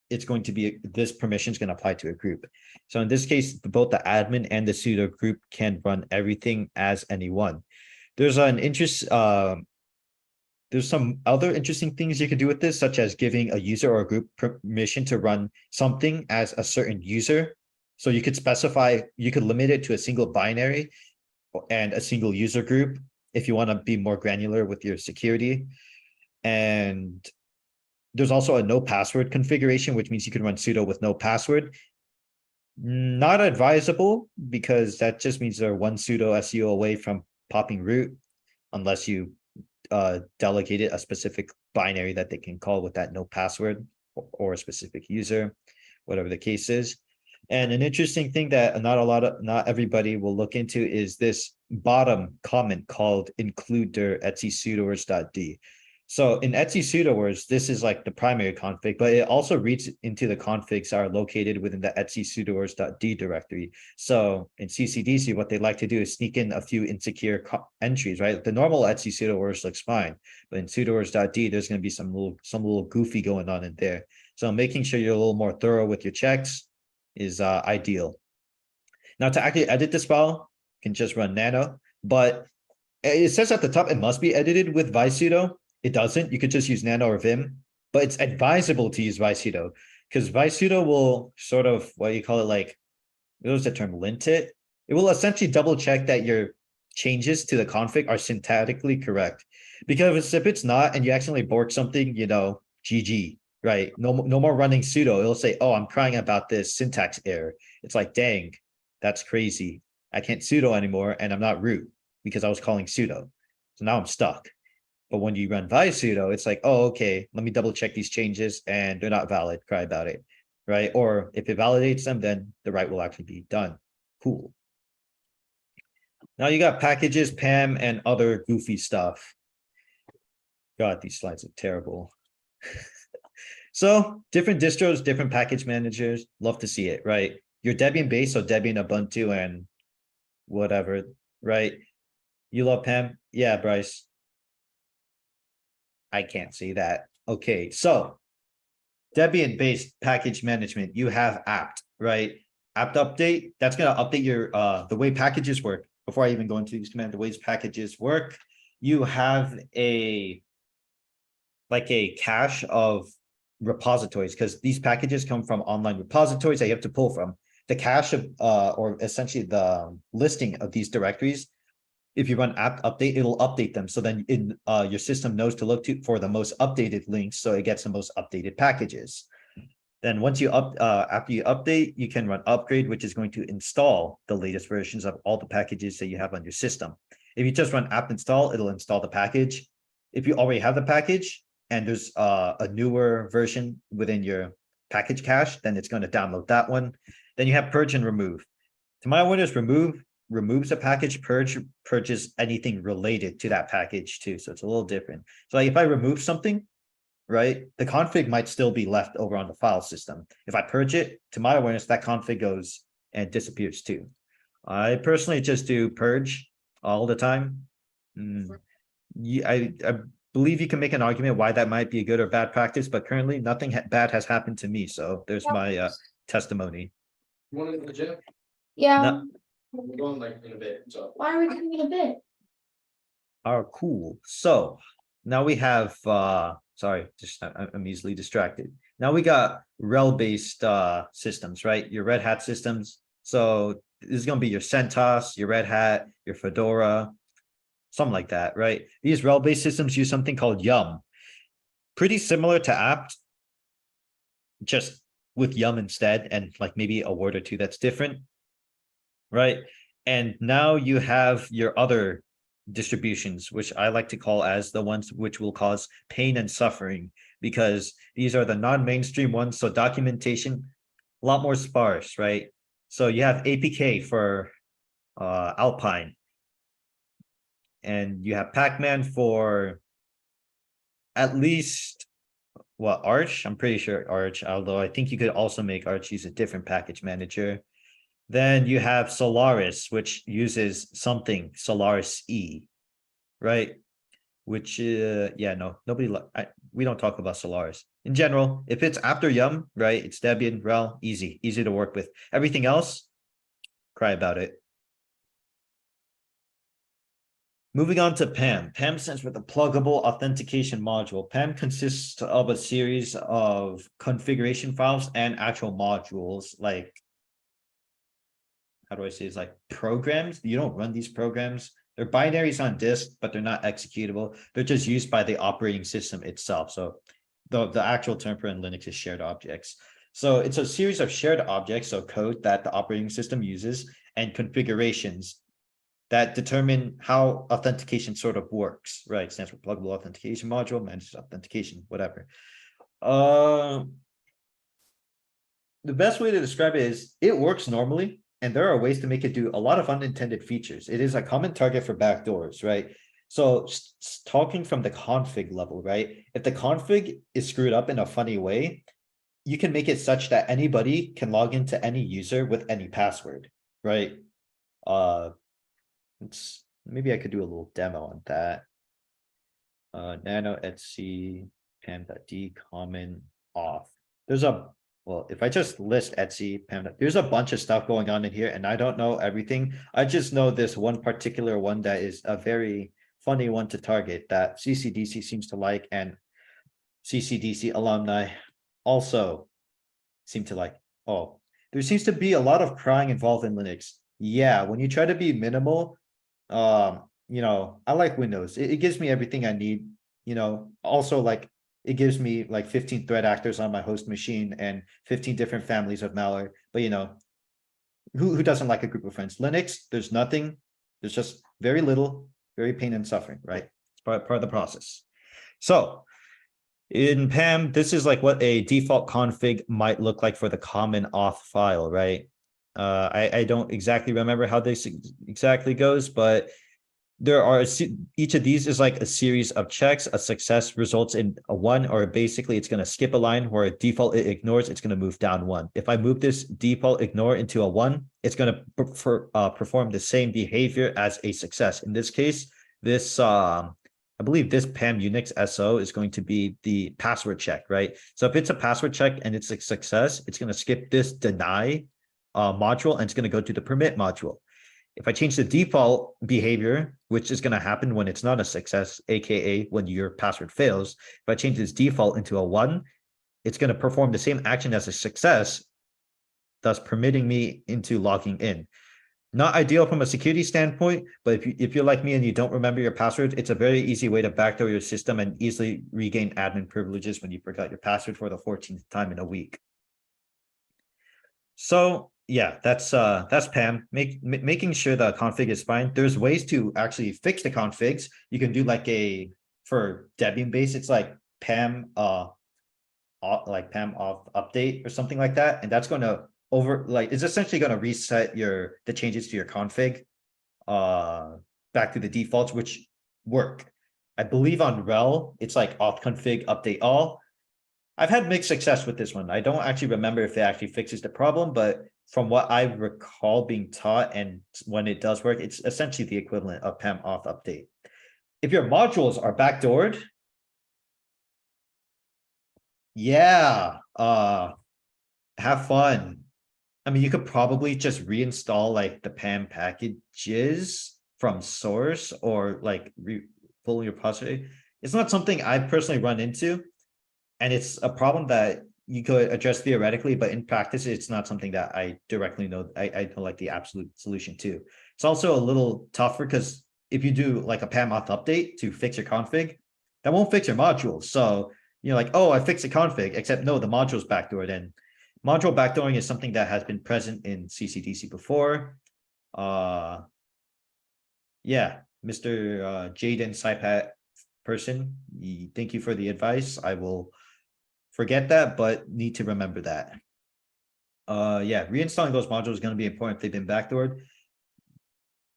it's going to be this permission is going to apply to a group. So in this case, both the admin and the sudo group can run everything as anyone. There's some other interesting things you can do with this, such as giving a user or a group permission to run something as a certain user. So you could specify, you could limit it to a single binary and a single user group if you want to be more granular with your security. And there's also a no password configuration, which means you can run sudo with no password. Not advisable, because that just means they're one sudo su away from popping root, unless you delegated a specific binary that they can call with that no password, or a specific user, whatever the case is. And an interesting thing that not everybody will look into is this bottom comment called include.dir etsy sudoers.d. So in Etsy sudoers, this is like the primary config, but it also reads into the configs that are located within the Etsy sudoers.d directory. So in CCDC, what they like to do is sneak in a few insecure entries, right? The normal Etsy sudoers looks fine, but in sudoers.d, there's going to be some little goofy going on in there. So making sure you're a little more thorough with your checks is ideal. Now to actually edit this file, you can just run nano, but it says at the top it must be edited with visudo. It doesn't. You could just use nano or vim, but it's advisable to use visudo because visudo will sort of, what you call it, like, what was the term, lint it? It will essentially double check that your changes to the config are syntactically correct. Because if it's not and you accidentally bork something, GG, right? No more running sudo. It'll say, oh, I'm crying about this syntax error. It's like, dang, that's crazy. I can't sudo anymore and I'm not root because I was calling sudo. So now I'm stuck. But when you run visudo, it's like, oh, okay, let me double check these changes and they're not valid, cry about it, right? Or if it validates them, then the write will actually be done. Cool. Now you got packages, PAM, and other goofy stuff. God, these slides are terrible. So different distros, different package managers, love to see it, right? Your Debian base, so Debian, Ubuntu, and whatever, right? You love PAM? Yeah, Bryce. I can't see that. Okay, so Debian-based package management, you have apt, right? Apt update, that's gonna update your the way packages work. Before I even go into these commands, the ways packages work, you have a cache of repositories because these packages come from online repositories that you have to pull from. The cache of or essentially the listing of these directories, if you run apt update, it'll update them. So then in your system knows to look for the most updated links, so it gets the most updated packages. Then once you after you update, you can run upgrade, which is going to install the latest versions of all the packages that you have on your system. If you just run apt install, it'll install the package. If you already have the package and there's a newer version within your package cache, then it's going to download that one. Then you have purge and remove. To my awareness, removes a package, purges anything related to that package too. So it's a little different. So like if I remove something, right, the config might still be left over on the file system. If I purge it, to my awareness, that config goes and disappears too. I personally just do purge all the time. I believe you can make an argument why that might be a good or bad practice, but currently nothing bad has happened to me. So there's my testimony. You want to go to the gym? Yeah, No. We're going like in a bit, so. why are we doing it a bit? Oh, cool. So now we have sorry, just I'm easily distracted. Now we got rel-based systems, right? Your Red Hat systems. So this is gonna be your CentOS, your Red Hat, your Fedora, something like that, right? These rel-based systems use something called Yum. Pretty similar to apt, just with Yum instead, and like maybe a word or two that's different, right? And now you have your other distributions, which I like to call as the ones which will cause pain and suffering, because these are the non-mainstream ones. So documentation, a lot more sparse, right? So you have APK for Alpine, and you have Pacman for at least what, Arch? I'm pretty sure Arch, although I think you could also make Arch use a different package manager. Then you have Solaris, which uses something Solaris E, right? Which yeah, no, we don't talk about Solaris in general. If it's after Yum, right, it's Debian, rel, easy to work with. Everything else, cry about it. Moving on to PAM. PAM stands for the pluggable authentication module. PAM consists of a series of configuration files and actual modules, like, how do I say, it's like programs. You don't run these programs. They're binaries on disk, but they're not executable. They're just used by the operating system itself. So the actual term for in Linux is shared objects. So it's a series of shared objects, so code that the operating system uses, and configurations that determine how authentication sort of works, right? It stands for pluggable authentication module, manages authentication, whatever. the best way to describe it is it works normally, and there are ways to make it do a lot of unintended features. It is a common target for backdoors, right? So talking from the config level, right? If the config is screwed up in a funny way, you can make it such that anybody can log into any user with any password, right? Maybe I could do a little demo on that. Nano Etsy pam.d common off. Well, if I just list Etsy pam, there's a bunch of stuff going on in here, and I don't know everything. I just know this one particular one that is a very funny one to target that CCDC seems to like, and CCDC alumni also seem to like. Oh, there seems to be a lot of crying involved in Linux. Yeah, when you try to be minimal, I like Windows. It gives me everything I need. Also like it gives me like 15 threat actors on my host machine and 15 different families of malware. But who doesn't like a group of friends? Linux, there's nothing. There's just very little, very pain and suffering, right? It's part of the process. So in PAM, this is like what a default config might look like for the common auth file, right? I don't exactly remember how this exactly goes, but there are each of these is like a series of checks. A success results in a 1, or basically it's going to skip a line where a default it ignores, it's going to move down 1. If I move this default ignore into a 1, it's going to perform the same behavior as a success. In this case, this I believe this PAM Unix SO is going to be the password check, right? So if it's a password check and it's a success, it's going to skip this deny module and it's going to go to the permit module. If I change the default behavior, which is going to happen when it's not a success, aka when your password fails, if I change this default into a 1, it's going to perform the same action as a success, thus permitting me into logging in. Not ideal from a security standpoint, but if you're like me and you don't remember your password, it's a very easy way to backdoor your system and easily regain admin privileges when you forgot your password for the 14th time in a week. So yeah, that's PAM. Making sure the config is fine. There's ways to actually fix the configs. You can do like for Debian base, it's like PAM PAM off update or something like that, and that's going to it's essentially going to reset the changes to your config back to the defaults, which work. I believe on RHEL it's like auth config update all. I've had mixed success with this one. I don't actually remember if it actually fixes the problem, but from what I recall being taught, and when it does work, it's essentially the equivalent of PAM auth update. If your modules are backdoored, yeah, have fun. I mean, you could probably just reinstall like the PAM packages from source, or like pull your repository. It's not something I personally run into, and it's a problem that you could address theoretically, but in practice, it's not something that I directly know. I know like the absolute solution to. It's also a little tougher because if you do like a PAM auth update to fix your config, that won't fix your modules. So you're like, oh, I fixed the config, except no, the module's backdoored. And module backdooring is something that has been present in CCDC before. Yeah, Mr. Jaden Saipat person, thank you for the advice. I will forget that, but need to remember that. Yeah, reinstalling those modules is going to be important if they've been backdoored,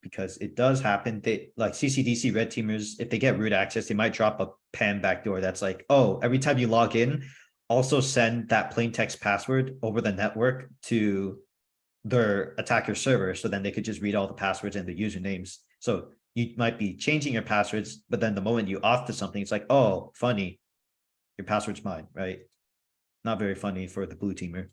because it does happen. They like CCDC red teamers, if they get root access, they might drop a PAM backdoor that's like, oh, every time you log in, also send that plain text password over the network to their attacker server, so then they could just read all the passwords and the usernames. So you might be changing your passwords, but then the moment you auth to something, it's like, oh, funny, your password's mine, right? Not very funny for the blue teamer.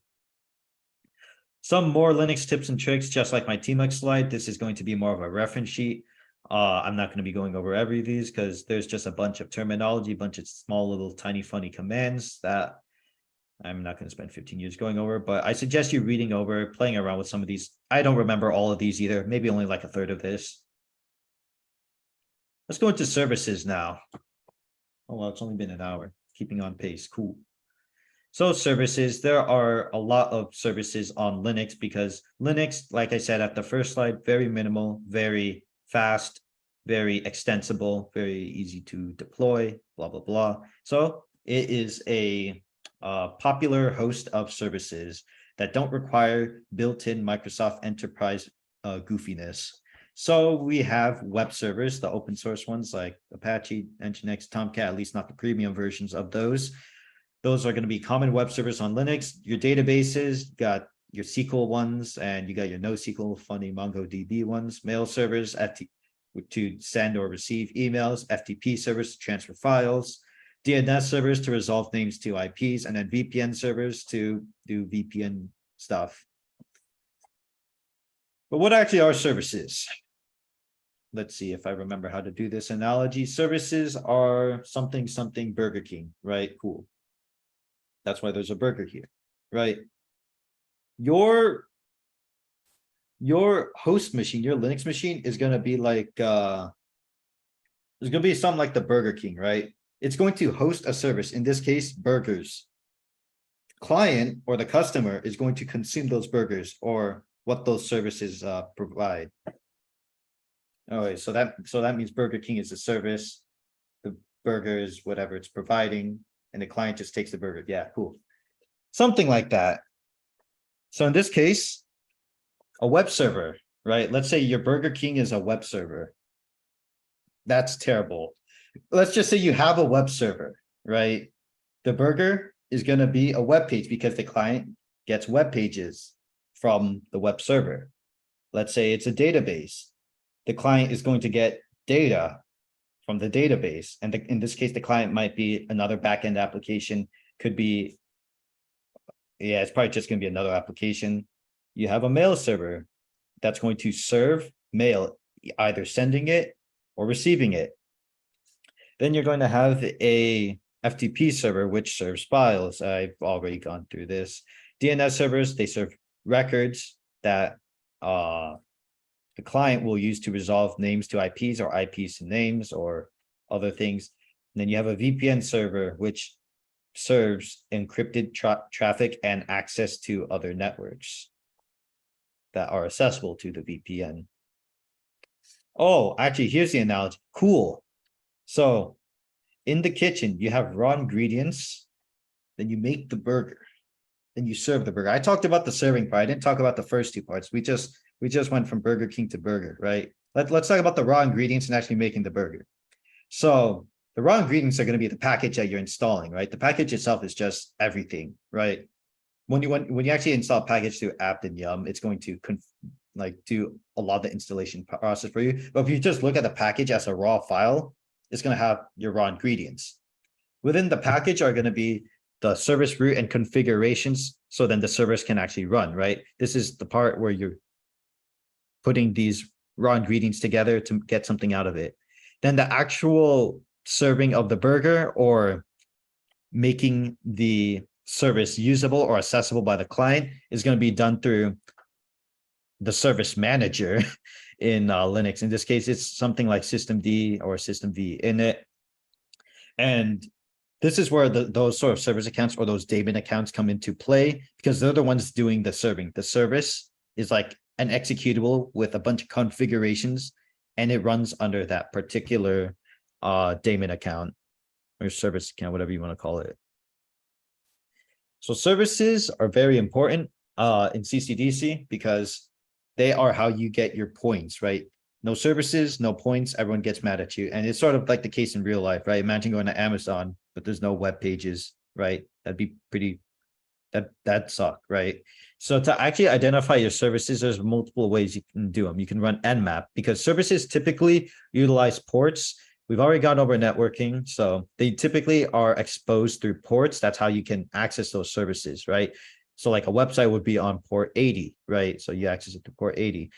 Some more Linux tips and tricks, just like my TMUX slide. This is going to be more of a reference sheet. I'm not going to be going over every of these because there's just a bunch of terminology, a bunch of small little tiny funny commands that I'm not going to spend 15 years going over, but I suggest you reading over, playing around with some of these. I don't remember all of these either, maybe only like a third of this. Let's go into services now. Oh, well, it's only been an hour. Keeping on pace. Cool. So services, there are a lot of services on Linux because Linux, like I said at the first slide, very minimal, very fast, very extensible, very easy to deploy, blah, blah, blah. So it is a popular host of services that don't require built-in Microsoft Enterprise goofiness. So we have web servers, the open source ones like Apache, Nginx, Tomcat, at least not the premium versions of those. Those are going to be common web servers on Linux. Your databases, you got your SQL ones, and you got your NoSQL, funny MongoDB ones, mail servers to send or receive emails, FTP servers to transfer files, DNS servers to resolve names to IPs, and then VPN servers to do VPN stuff. But what actually are services? Let's see if I remember how to do this analogy. Services are something Burger King, right? Cool. That's why there's a burger here, right? Your host machine, your Linux machine is going to be like, there's going to be something like the Burger King, right? It's going to host a service, in this case, burgers. Client or the customer is going to consume those burgers or what those services provide. All right, so that means Burger King is a service, the burger is whatever it's providing, and the client just takes the burger. Yeah, cool. Something like that. So in this case, a web server, right? Let's say your Burger King is a web server. That's terrible. Let's just say you have a web server, right? The burger is going to be a web page because the client gets web pages from the web server. Let's say it's a database. The client is going to get data from the database. And in this case, the client might be another backend application, could be, yeah, it's probably just going to be another application. You have a mail server that's going to serve mail, either sending it or receiving it. Then you're going to have a FTP server, which serves files. I've already gone through this. DNS servers, they serve records that the client will use to resolve names to IPs or IPs to names or other things. And then you have a VPN server, which serves encrypted traffic and access to other networks that are accessible to the VPN. Oh, actually, here's the analogy. Cool. So in the kitchen, you have raw ingredients, then you make the burger, then you serve the burger. I talked about the serving part. I didn't talk about the first two parts. We just went from Burger King to burger, right? Let's talk about the raw ingredients and actually making the burger. So the raw ingredients are going to be the package that you're installing, right? The package itself is just everything, right? When you actually install a package through apt and yum, it's going to do a lot of the installation process for you. But if you just look at the package as a raw file, it's going to have your raw ingredients. Within the package are going to be the service route and configurations, so then the service can actually run, right? This is the part where you're putting these raw ingredients together to get something out of it. Then the actual serving of the burger or making the service usable or accessible by the client is going to be done through the service manager in Linux. In this case, it's something like systemd or systemv init. And this is where those sort of service accounts or those daemon accounts come into play, because they're the ones doing the serving. The service is like an executable with a bunch of configurations, and it runs under that particular daemon account or service account, whatever you want to call it. So services are very important in CCDC because they are how you get your points, right? No services, no points, everyone gets mad at you. And it's sort of like the case in real life, right? Imagine going to Amazon, but there's no web pages, right? That'd be pretty, that'd suck, right? So to actually identify your services, there's multiple ways you can do them. You can run Nmap because services typically utilize ports. We've already gone over networking. So they typically are exposed through ports. That's how you can access those services, right? So like a website would be on port 80, right? So you access it to port 80.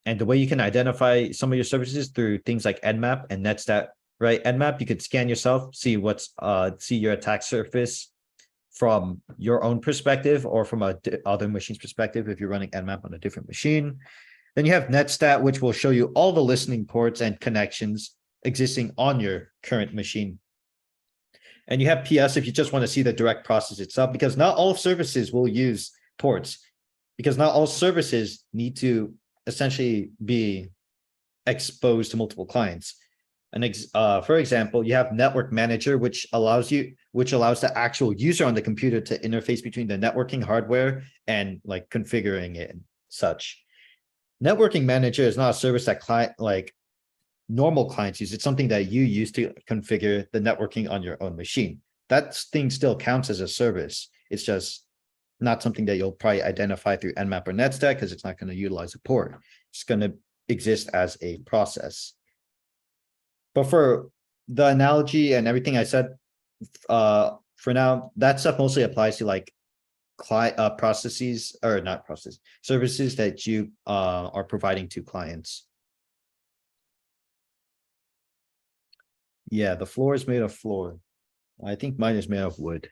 And the way you can identify some of your services through things like Nmap and Netstat, right? Nmap, you could scan yourself, see see your attack surface from your own perspective or from other machine's perspective if you're running Nmap on a different machine. Then you have Netstat, which will show you all the listening ports and connections existing on your current machine. And you have PS if you just want to see the direct process itself, because not all services will use ports, because not all services need to essentially be exposed to multiple clients. For example, you have network manager, which allows the actual user on the computer to interface between the networking hardware and like configuring it and such. Networking manager is not a service that normal clients use. It's something that you use to configure the networking on your own machine. That thing still counts as a service. It's just not something that you'll probably identify through Nmap or Netstack because it's not going to utilize a port. It's going to exist as a process. But for the analogy and everything I said, for now, that stuff mostly applies to like client processes or not processes, services that you are providing to clients. Yeah, the floor is made of floor. I think mine is made of wood.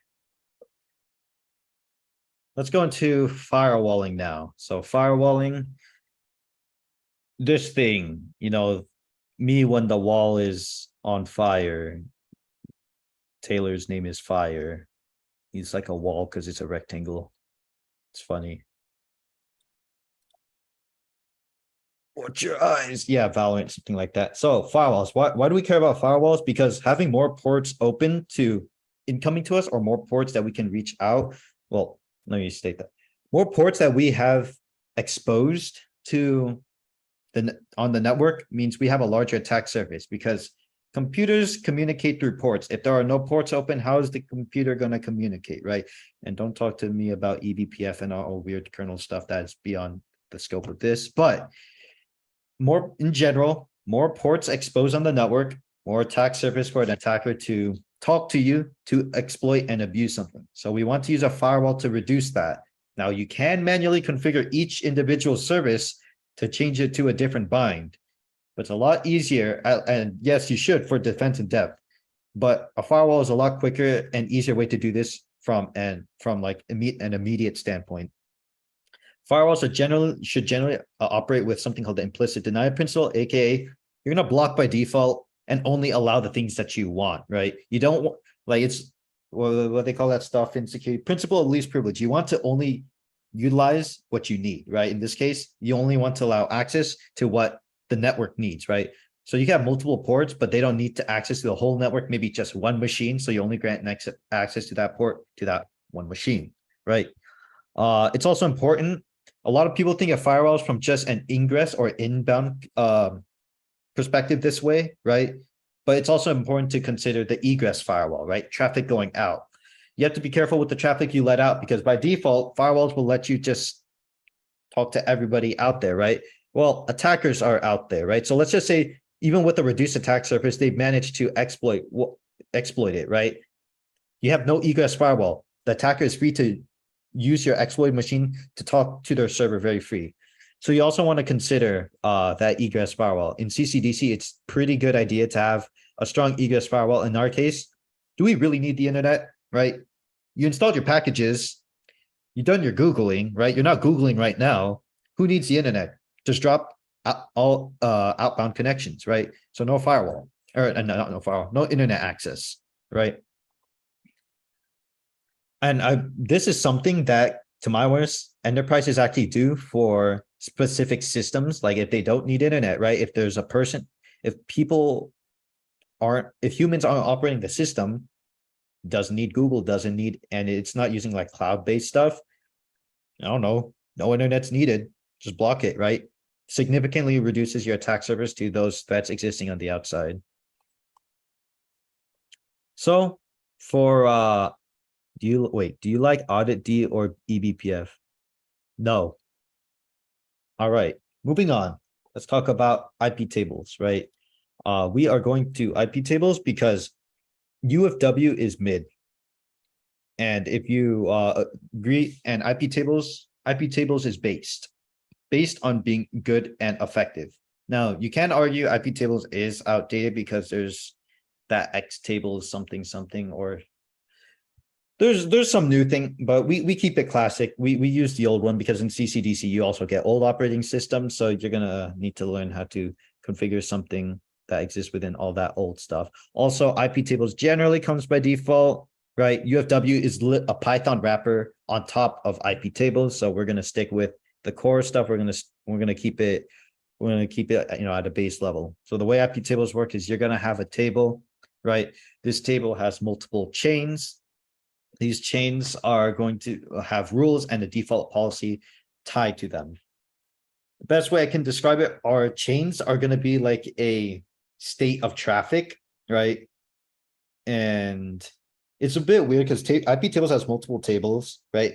Let's go into firewalling now. So firewalling, this thing, me when the wall is on fire. Taylor's name is Fire. He's like a wall because it's a rectangle. It's funny. Watch your eyes. Yeah, Valorant, something like that. So firewalls. Why do we care about firewalls? Because having more ports open to incoming to us or more ports that we can reach out. Well, let me state that. More ports that we have exposed to on the network means we have a larger attack surface because computers communicate through ports. If there are no ports open, how is the computer going to communicate, right? And don't talk to me about eBPF and all weird kernel stuff that's beyond the scope of this. But more in general, more ports exposed on the network, more attack surface for an attacker to talk to you to exploit and abuse something. So we want to use a firewall to reduce that. Now you can manually configure each individual service to change it to a different bind. But it's a lot easier, and yes, you should for defense in depth. But a firewall is a lot quicker and easier way to do this from like an immediate standpoint. Firewalls should generally operate with something called the implicit denial principle, aka you're gonna block by default and only allow the things that you want, right? You don't want it's what they call that stuff in security, principle of least privilege. You want to only utilize what you need, right? In this case, you only want to allow access to what the network needs, right? So you can have multiple ports, but they don't need to access to the whole network, maybe just one machine. So you only grant access to that port to that one machine, right? It's also important. A lot of people think of firewalls from just an ingress or inbound perspective this way, right? But it's also important to consider the egress firewall, right? Traffic going out. You have to be careful with the traffic you let out because by default, firewalls will let you just talk to everybody out there, right? Well, attackers are out there, right? So let's just say even with a reduced attack surface, they've managed to exploit it, right? You have no egress firewall. The attacker is free to use your exploit machine to talk to their server very free. So you also want to consider that egress firewall. In CCDC, it's pretty good idea to have a strong egress firewall. In our case, do we really need the internet, right? You installed your packages, you've done your Googling, right? You're not Googling right now. Who needs the internet? Just drop all outbound connections, right? So no firewall, or not no firewall, no internet access, right? And this is something that, to my awareness, enterprises actually do for specific systems. Like if they don't need internet, right? If there's a person, if humans aren't operating the system, doesn't need Google, doesn't need, and it's not using like cloud-based stuff. I don't know, no internet's needed. Just block it, right? Significantly reduces your attack surface to those threats existing on the outside. So for do you like audit D or eBPF? No. All right, moving on. Let's talk about IP tables, right? We are going to IP tables because UFW is mid. And if you agree, and IP tables is based on being good and effective. Now, you can argue IP tables is outdated because there's that X table is something, or there's some new thing, but we keep it classic. We use the old one because in CCDC, you also get old operating systems. So you're going to need to learn how to configure something that exists within all that old stuff. Also, IP tables generally comes by default, right? UFW is a Python wrapper on top of IP tables. So we're going to stick with the core stuff. We're going to keep it we're going to keep it, at a base level. So the way IP tables work is you're going to have a table, right? This table has multiple chains. These chains are going to have rules and a default policy tied to them. The best way I can describe it, our chains are going to be like a state of traffic, right? And it's a bit weird because IP tables has multiple tables, right?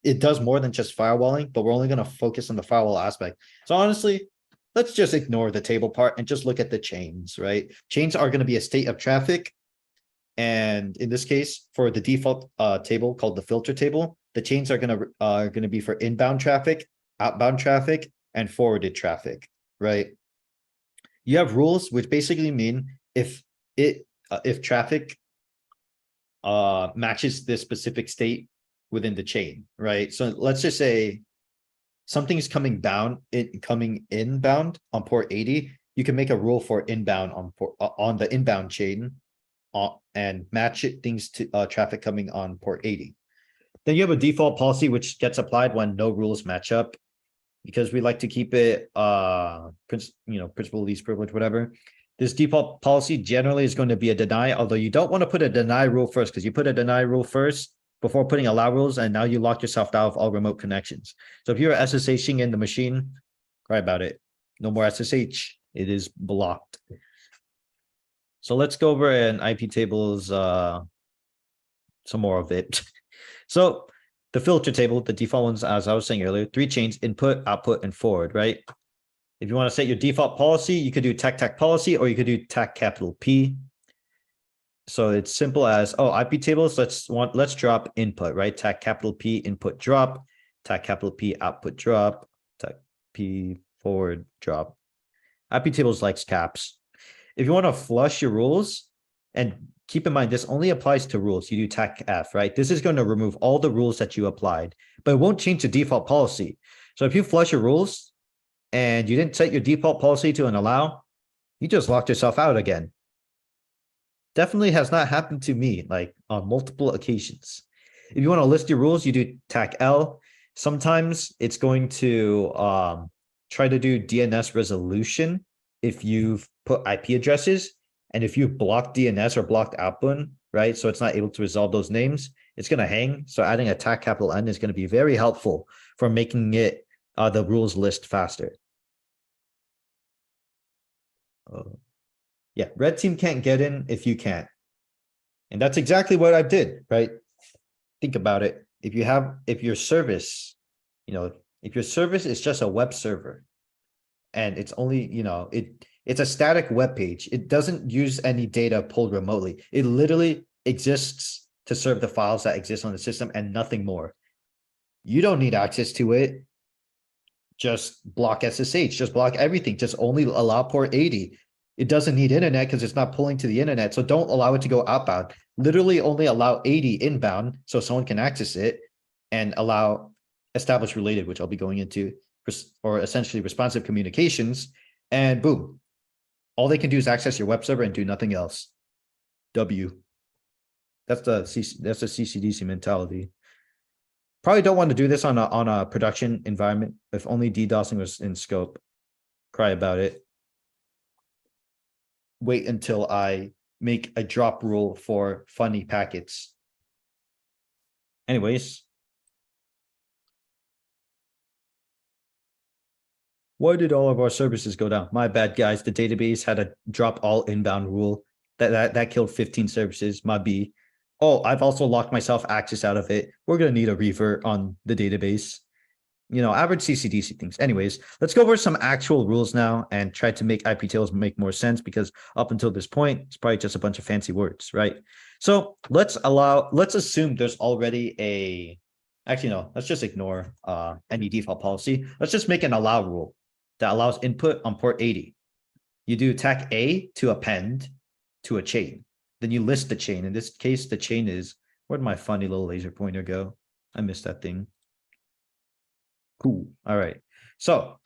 It does more than just firewalling, but we're only going to focus on the firewall aspect. So honestly, let's just ignore the table part and just look at the chains, right? Chains are going to be a state of traffic. And in this case, for the default table called the filter table, the chains are going to be for inbound traffic, outbound traffic, and forwarded traffic, right? You have rules, which basically mean if traffic matches this specific state within the chain, right? So let's just say something is coming inbound on port 80. You can make a rule for inbound on the inbound chain and match things to traffic coming on port 80. Then you have a default policy which gets applied when no rules match up, because we like to keep it principal least privilege, whatever. This default policy generally is going to be a deny, although you don't want to put a deny rule first, because you put a deny rule first before putting allow rules, and now you lock yourself out of all remote connections. So if you're SSHing in the machine, cry about it. No more SSH. It is blocked. So let's go over an IP tables, some more of it. So the filter table, the default ones, as I was saying earlier, 3 chains: input, output, and forward, right? If you want to set your default policy, you could do TAC policy, or you could do TAC capital P. So it's simple as, IP tables, let's drop input, right? TAC capital P input drop, TAC capital P output drop, TAC P forward drop. IP tables likes caps. If you want to flush your rules, and keep in mind, this only applies to rules. You do TAC F, right? This is going to remove all the rules that you applied, but it won't change the default policy. So if you flush your rules and you didn't set your default policy to an allow, you just locked yourself out again. Definitely has not happened to me, like on multiple occasions. If you want to list your rules, you do TAC L. Sometimes it's going to try to do DNS resolution if you've put IP addresses, and if you've blocked DNS or blocked outbound, right? So it's not able to resolve those names, it's going to hang. So adding a TAC capital N is going to be very helpful for making it the rules list faster. Yeah, red team can't get in if you can't. And that's exactly what I did, right? Think about it. If your service, if your service is just a web server and it's only, it's a static web page, it doesn't use any data pulled remotely. It literally exists to serve the files that exist on the system and nothing more. You don't need access to it. Just block SSH, just block everything, just only allow port 80. It doesn't need internet because it's not pulling to the internet. So don't allow it to go outbound. Literally only allow 80 inbound so someone can access it, and allow establish related, which I'll be going into, or essentially responsive communications. And boom, all they can do is access your web server and do nothing else. W. That's the CCDC mentality. Probably don't want to do this on a production environment. If only DDoSing was in scope. Cry about it. Wait until I make a drop rule for funny packets. Anyways. Why did all of our services go down? My bad, guys. The database had a drop all inbound rule. That killed 15 services. My B. Oh, I've also locked myself access out of it. We're going to need a revert on the database. Average CCDC things. Anyways, let's go over some actual rules now and try to make IP tables make more sense, because up until this point, it's probably just a bunch of fancy words, right? So let's assume there's already actually, no, let's just ignore any default policy. Let's just make an allow rule that allows input on port 80. You do TAC A to append to a chain. Then you list the chain. In this case, the chain is, where'd my funny little laser pointer go? I missed that thing. Cool. All right. So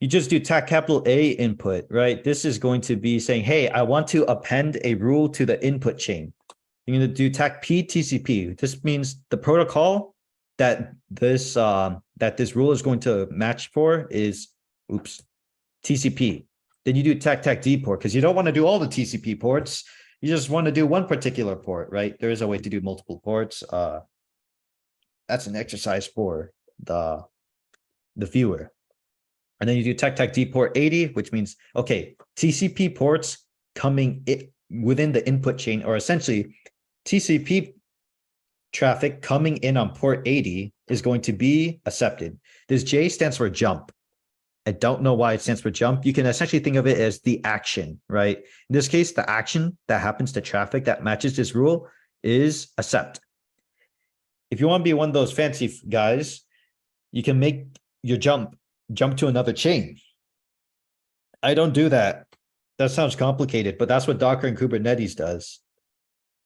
you just do TAC capital A input, right? This is going to be saying, hey, I want to append a rule to the input chain. You're going to do TAC P TCP. This means the protocol that this rule is going to match for is, oops, TCP. Then you do TAC-TAC-D port because you don't want to do all the TCP ports. You just want to do one particular port, right? There is a way to do multiple ports. That's an exercise for the viewer. And then you do TAC-TAC-D port 80, which means, okay, TCP ports coming within the input chain, or essentially TCP traffic coming in on port 80 is going to be accepted. This J stands for jump. I don't know why it stands for jump. You can essentially think of it as the action, right? In this case, the action that happens to traffic that matches this rule is accept. If you want to be one of those fancy guys, you can make your jump to another chain. I don't do that. That sounds complicated, but that's what Docker and Kubernetes does,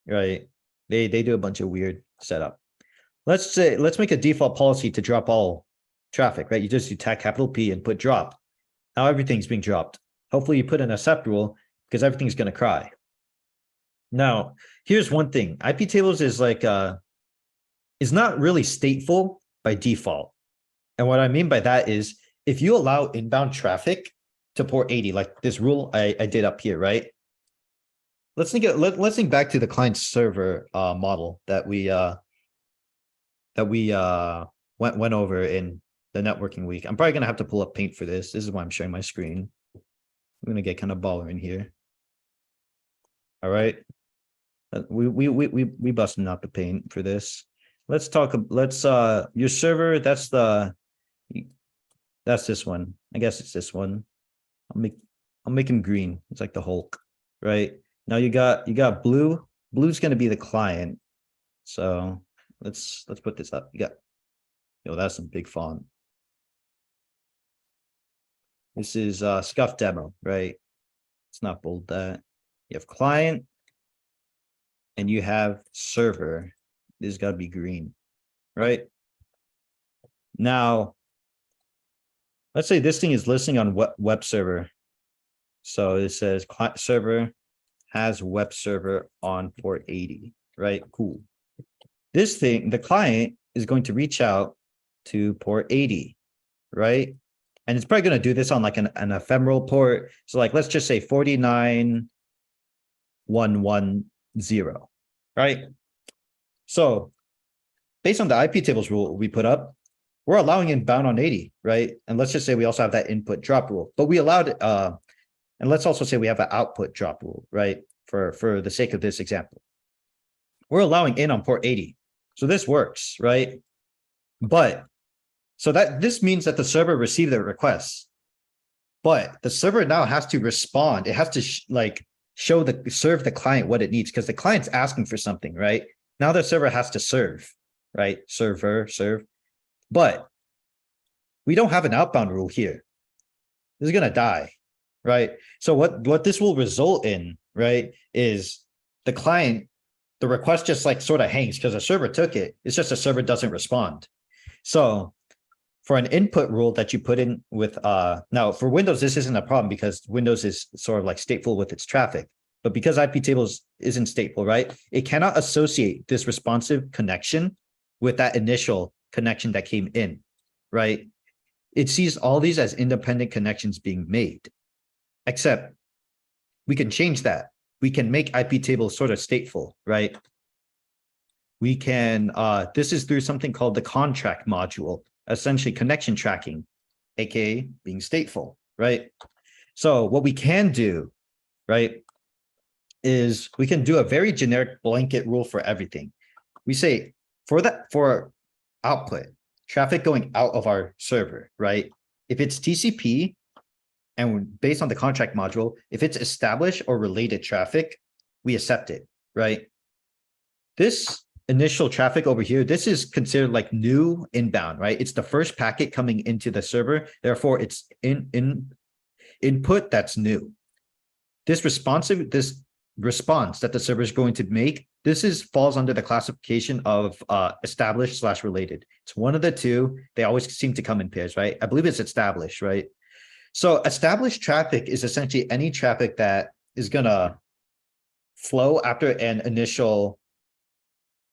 right? They do a bunch of weird setup. Let's make a default policy to drop all traffic, right? You just do tag capital P and put drop. Now everything's being dropped. Hopefully you put an accept rule because everything's going to cry. Now, here's one thing. IP tables is like, is not really stateful by default. And what I mean by that is if you allow inbound traffic to port 80, like this rule I did up here, right? Let's think back to the client server model that we went over in the networking week. I'm probably gonna have to pull up Paint for this. This is why I'm sharing my screen. I'm gonna get kind of baller in here. All right, we busting out the paint for this. Let's talk. Your server. That's this one. I guess it's this one. I'll make him green. It's like the Hulk, right? Now you got blue. Blue's gonna be the client. So let's put this up. You got, that's some big font. This is Scuff demo, right? It's not bold that. You have client and you have server. This has got to be green, right? Now, let's say this thing is listening on web server. So it says client server has web server on port 80, right? Cool. This thing, the client is going to reach out to port 80, right? And it's probably going to do this on like an ephemeral port. So like, let's just say 49110, right? So based on the IP tables rule we put up, we're allowing inbound on 80, right? And let's just say we also have that input drop rule, but we allowed, and let's also say we have an output drop rule, right? For the sake of this example, we're allowing in on port 80. So this works, right? But so that this means that the server received the request, but the server now has to respond. It has to serve the client what it needs because the client's asking for something, right? Now the server has to serve, right? Serve. But we don't have an outbound rule here. This is gonna die, right? So what this will result in, right, is the client, the request just like sort of hangs because the server took it. It's just the server doesn't respond. So for an input rule that you put in with now for Windows, this isn't a problem because Windows is sort of like stateful with its traffic. But because IP tables isn't stateful, right? It cannot associate this responsive connection with that initial connection that came in, right? It sees all these as independent connections being made, except we can change that. We can make IP tables sort of stateful, right? We can, this is through something called the contract module, essentially connection tracking, aka being stateful, right? So what we can do, right, is we can do a very generic blanket rule for everything. We say for output, traffic going out of our server, right? If it's TCP and based on the contract module, if it's established or related traffic, we accept it, right? This initial traffic over here, this is considered like new inbound, right? It's the first packet coming into the server. Therefore, it's input that's new. This response that the server is going to make, falls under the classification of established/related. It's one of the two. They always seem to come in pairs, right? I believe it's established, right? So established traffic is essentially any traffic that is gonna flow after an initial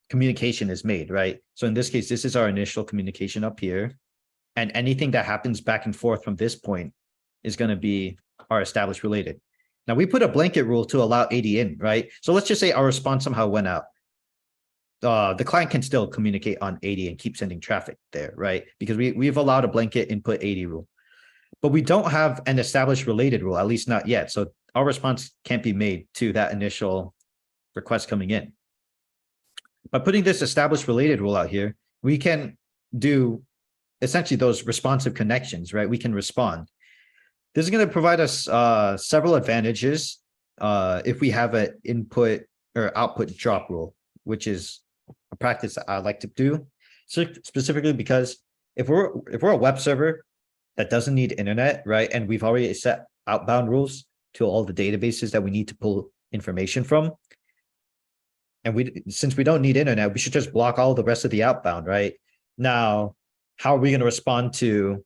communication is made, right? So in this case, this is our initial communication up here. And anything that happens back and forth from this point is going to be our established related. Now we put a blanket rule to allow 80 in, right? So let's just say our response somehow went out. The client can still communicate on 80 and keep sending traffic there, right? Because we've allowed a blanket input 80 rule. But we don't have an established related rule, at least not yet. So our response can't be made to that initial request coming in. By putting this established related rule out here, we can do essentially those responsive connections, right? We can respond. This is going to provide us several advantages if we have an input or output drop rule, which is a practice that I like to do. So specifically because if we're a web server that doesn't need internet, right? And we've already set outbound rules to all the databases that we need to pull information from. And since we don't need internet, we should just block all the rest of the outbound, right? Now, how are we going to respond to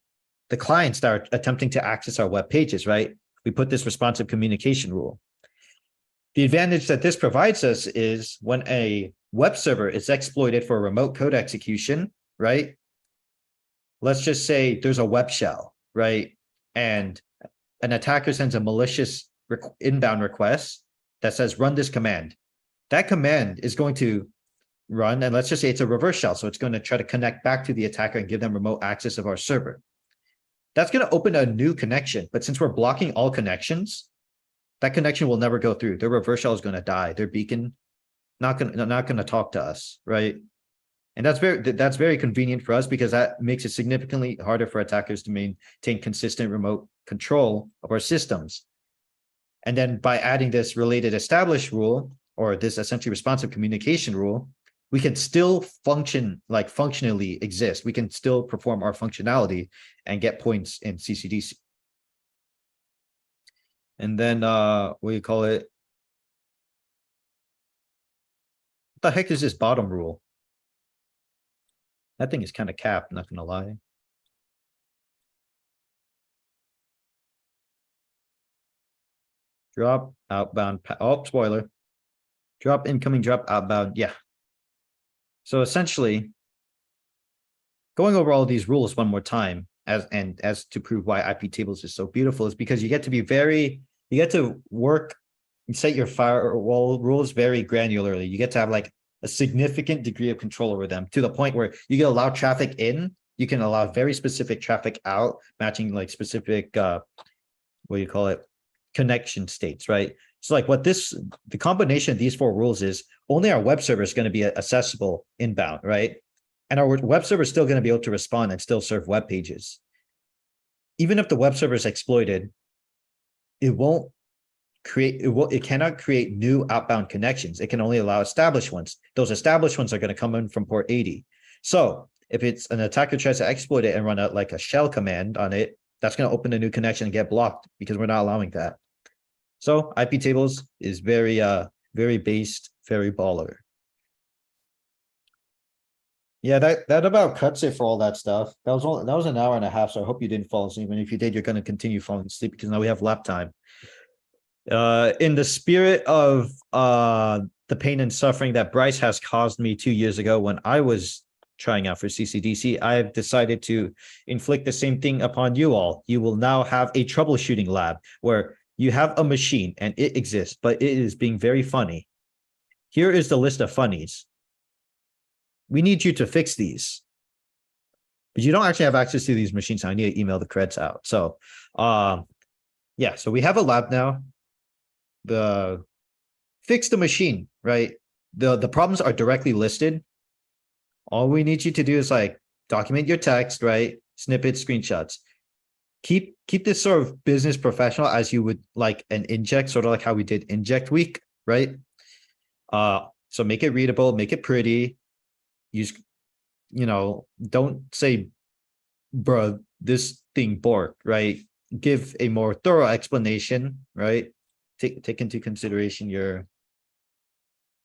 the clients that are attempting to access our web pages, right? We put this responsive communication rule. The advantage that this provides us is when a web server is exploited for remote code execution, right? Let's just say there's a web shell, right? And an attacker sends a malicious inbound request that says, run this command. That command is going to run, and let's just say it's a reverse shell. So it's going to try to connect back to the attacker and give them remote access of our server. That's going to open a new connection. But since we're blocking all connections, that connection will never go through. Their reverse shell is going to die. Their beacon not going to talk to us, right? And that's very convenient for us because that makes it significantly harder for attackers to maintain consistent remote control of our systems. And then by adding this related established rule, or this essentially responsive communication rule, we can still functionally exist. We can still perform our functionality and get points in CCDC. And then what do you call it? What the heck is this bottom rule? That thing is kind of capped, not gonna lie. Drop outbound. Oh, spoiler. Drop incoming, drop outbound. Yeah. So essentially, going over all of these rules one more time, as to prove why IP tables is so beautiful, is because you get to work and set your firewall rules very granularly. You get to have like a significant degree of control over them to the point where you can allow traffic in, you can allow very specific traffic out, matching like specific what do you call it, connection states, right? So like the combination of these four rules is only our web server is going to be accessible inbound, right? And our web server is still going to be able to respond and still serve web pages. Even if the web server is exploited, it cannot create new outbound connections. It can only allow established ones. Those established ones are going to come in from port 80. So if it's an attacker tries to exploit it and run out like a shell command on it, that's going to open a new connection and get blocked because we're not allowing that. So IP tables is very based, very baller. Yeah, that about cuts it for all that stuff. That was an hour and a half, so I hope you didn't fall asleep. And if you did, you're going to continue falling asleep because now we have lap time. In the spirit of the pain and suffering that Bryce has caused me 2 years ago when I was trying out for CCDC, I've decided to inflict the same thing upon you all. You will now have a troubleshooting lab where you have a machine and it exists, but it is being very funny. Here is the list of funnies. We need you to fix these. But you don't actually have access to these machines. So I need to email the creds out. So yeah, so we have a lab now. Fix the machine, right? The problems are directly listed. All we need you to do is like document your text, right? Snippets, screenshots. Keep this sort of business professional as you would like an inject, sort of like how we did inject week, right? So make it readable, make it pretty. Use, don't say, bro, this thing borked, right? Give a more thorough explanation, right? Take into consideration your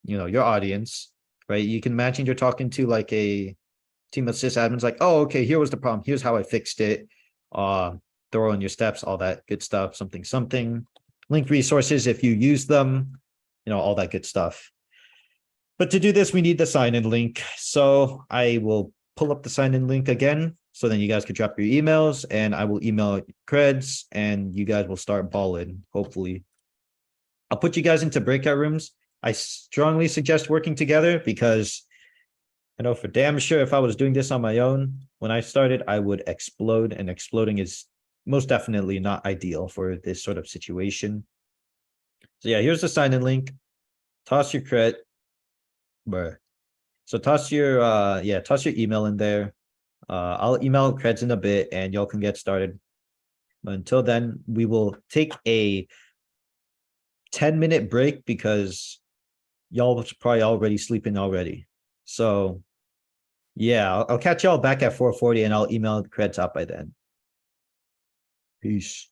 audience, right? You can imagine you're talking to like a team of sysadmins, like, oh, okay, here was the problem. Here's how I fixed it. Throw in your steps, all that good stuff, something. Link resources if you use them, all that good stuff. But to do this, we need the sign-in link. So I will pull up the sign-in link again. So then you guys could drop your emails and I will email creds and you guys will start balling, hopefully. I'll put you guys into breakout rooms. I strongly suggest working together because I know for damn sure if I was doing this on my own, when I started, I would explode, and exploding is most definitely not ideal for this sort of situation. So yeah, here's the sign-in link. Toss your cred. Bruh. So toss your toss your email in there. I'll email creds in a bit and y'all can get started. But until then, we will take a 10-minute break because y'all was probably already sleeping already. So yeah, I'll catch y'all back at 4:40 and I'll email creds out by then. Peace.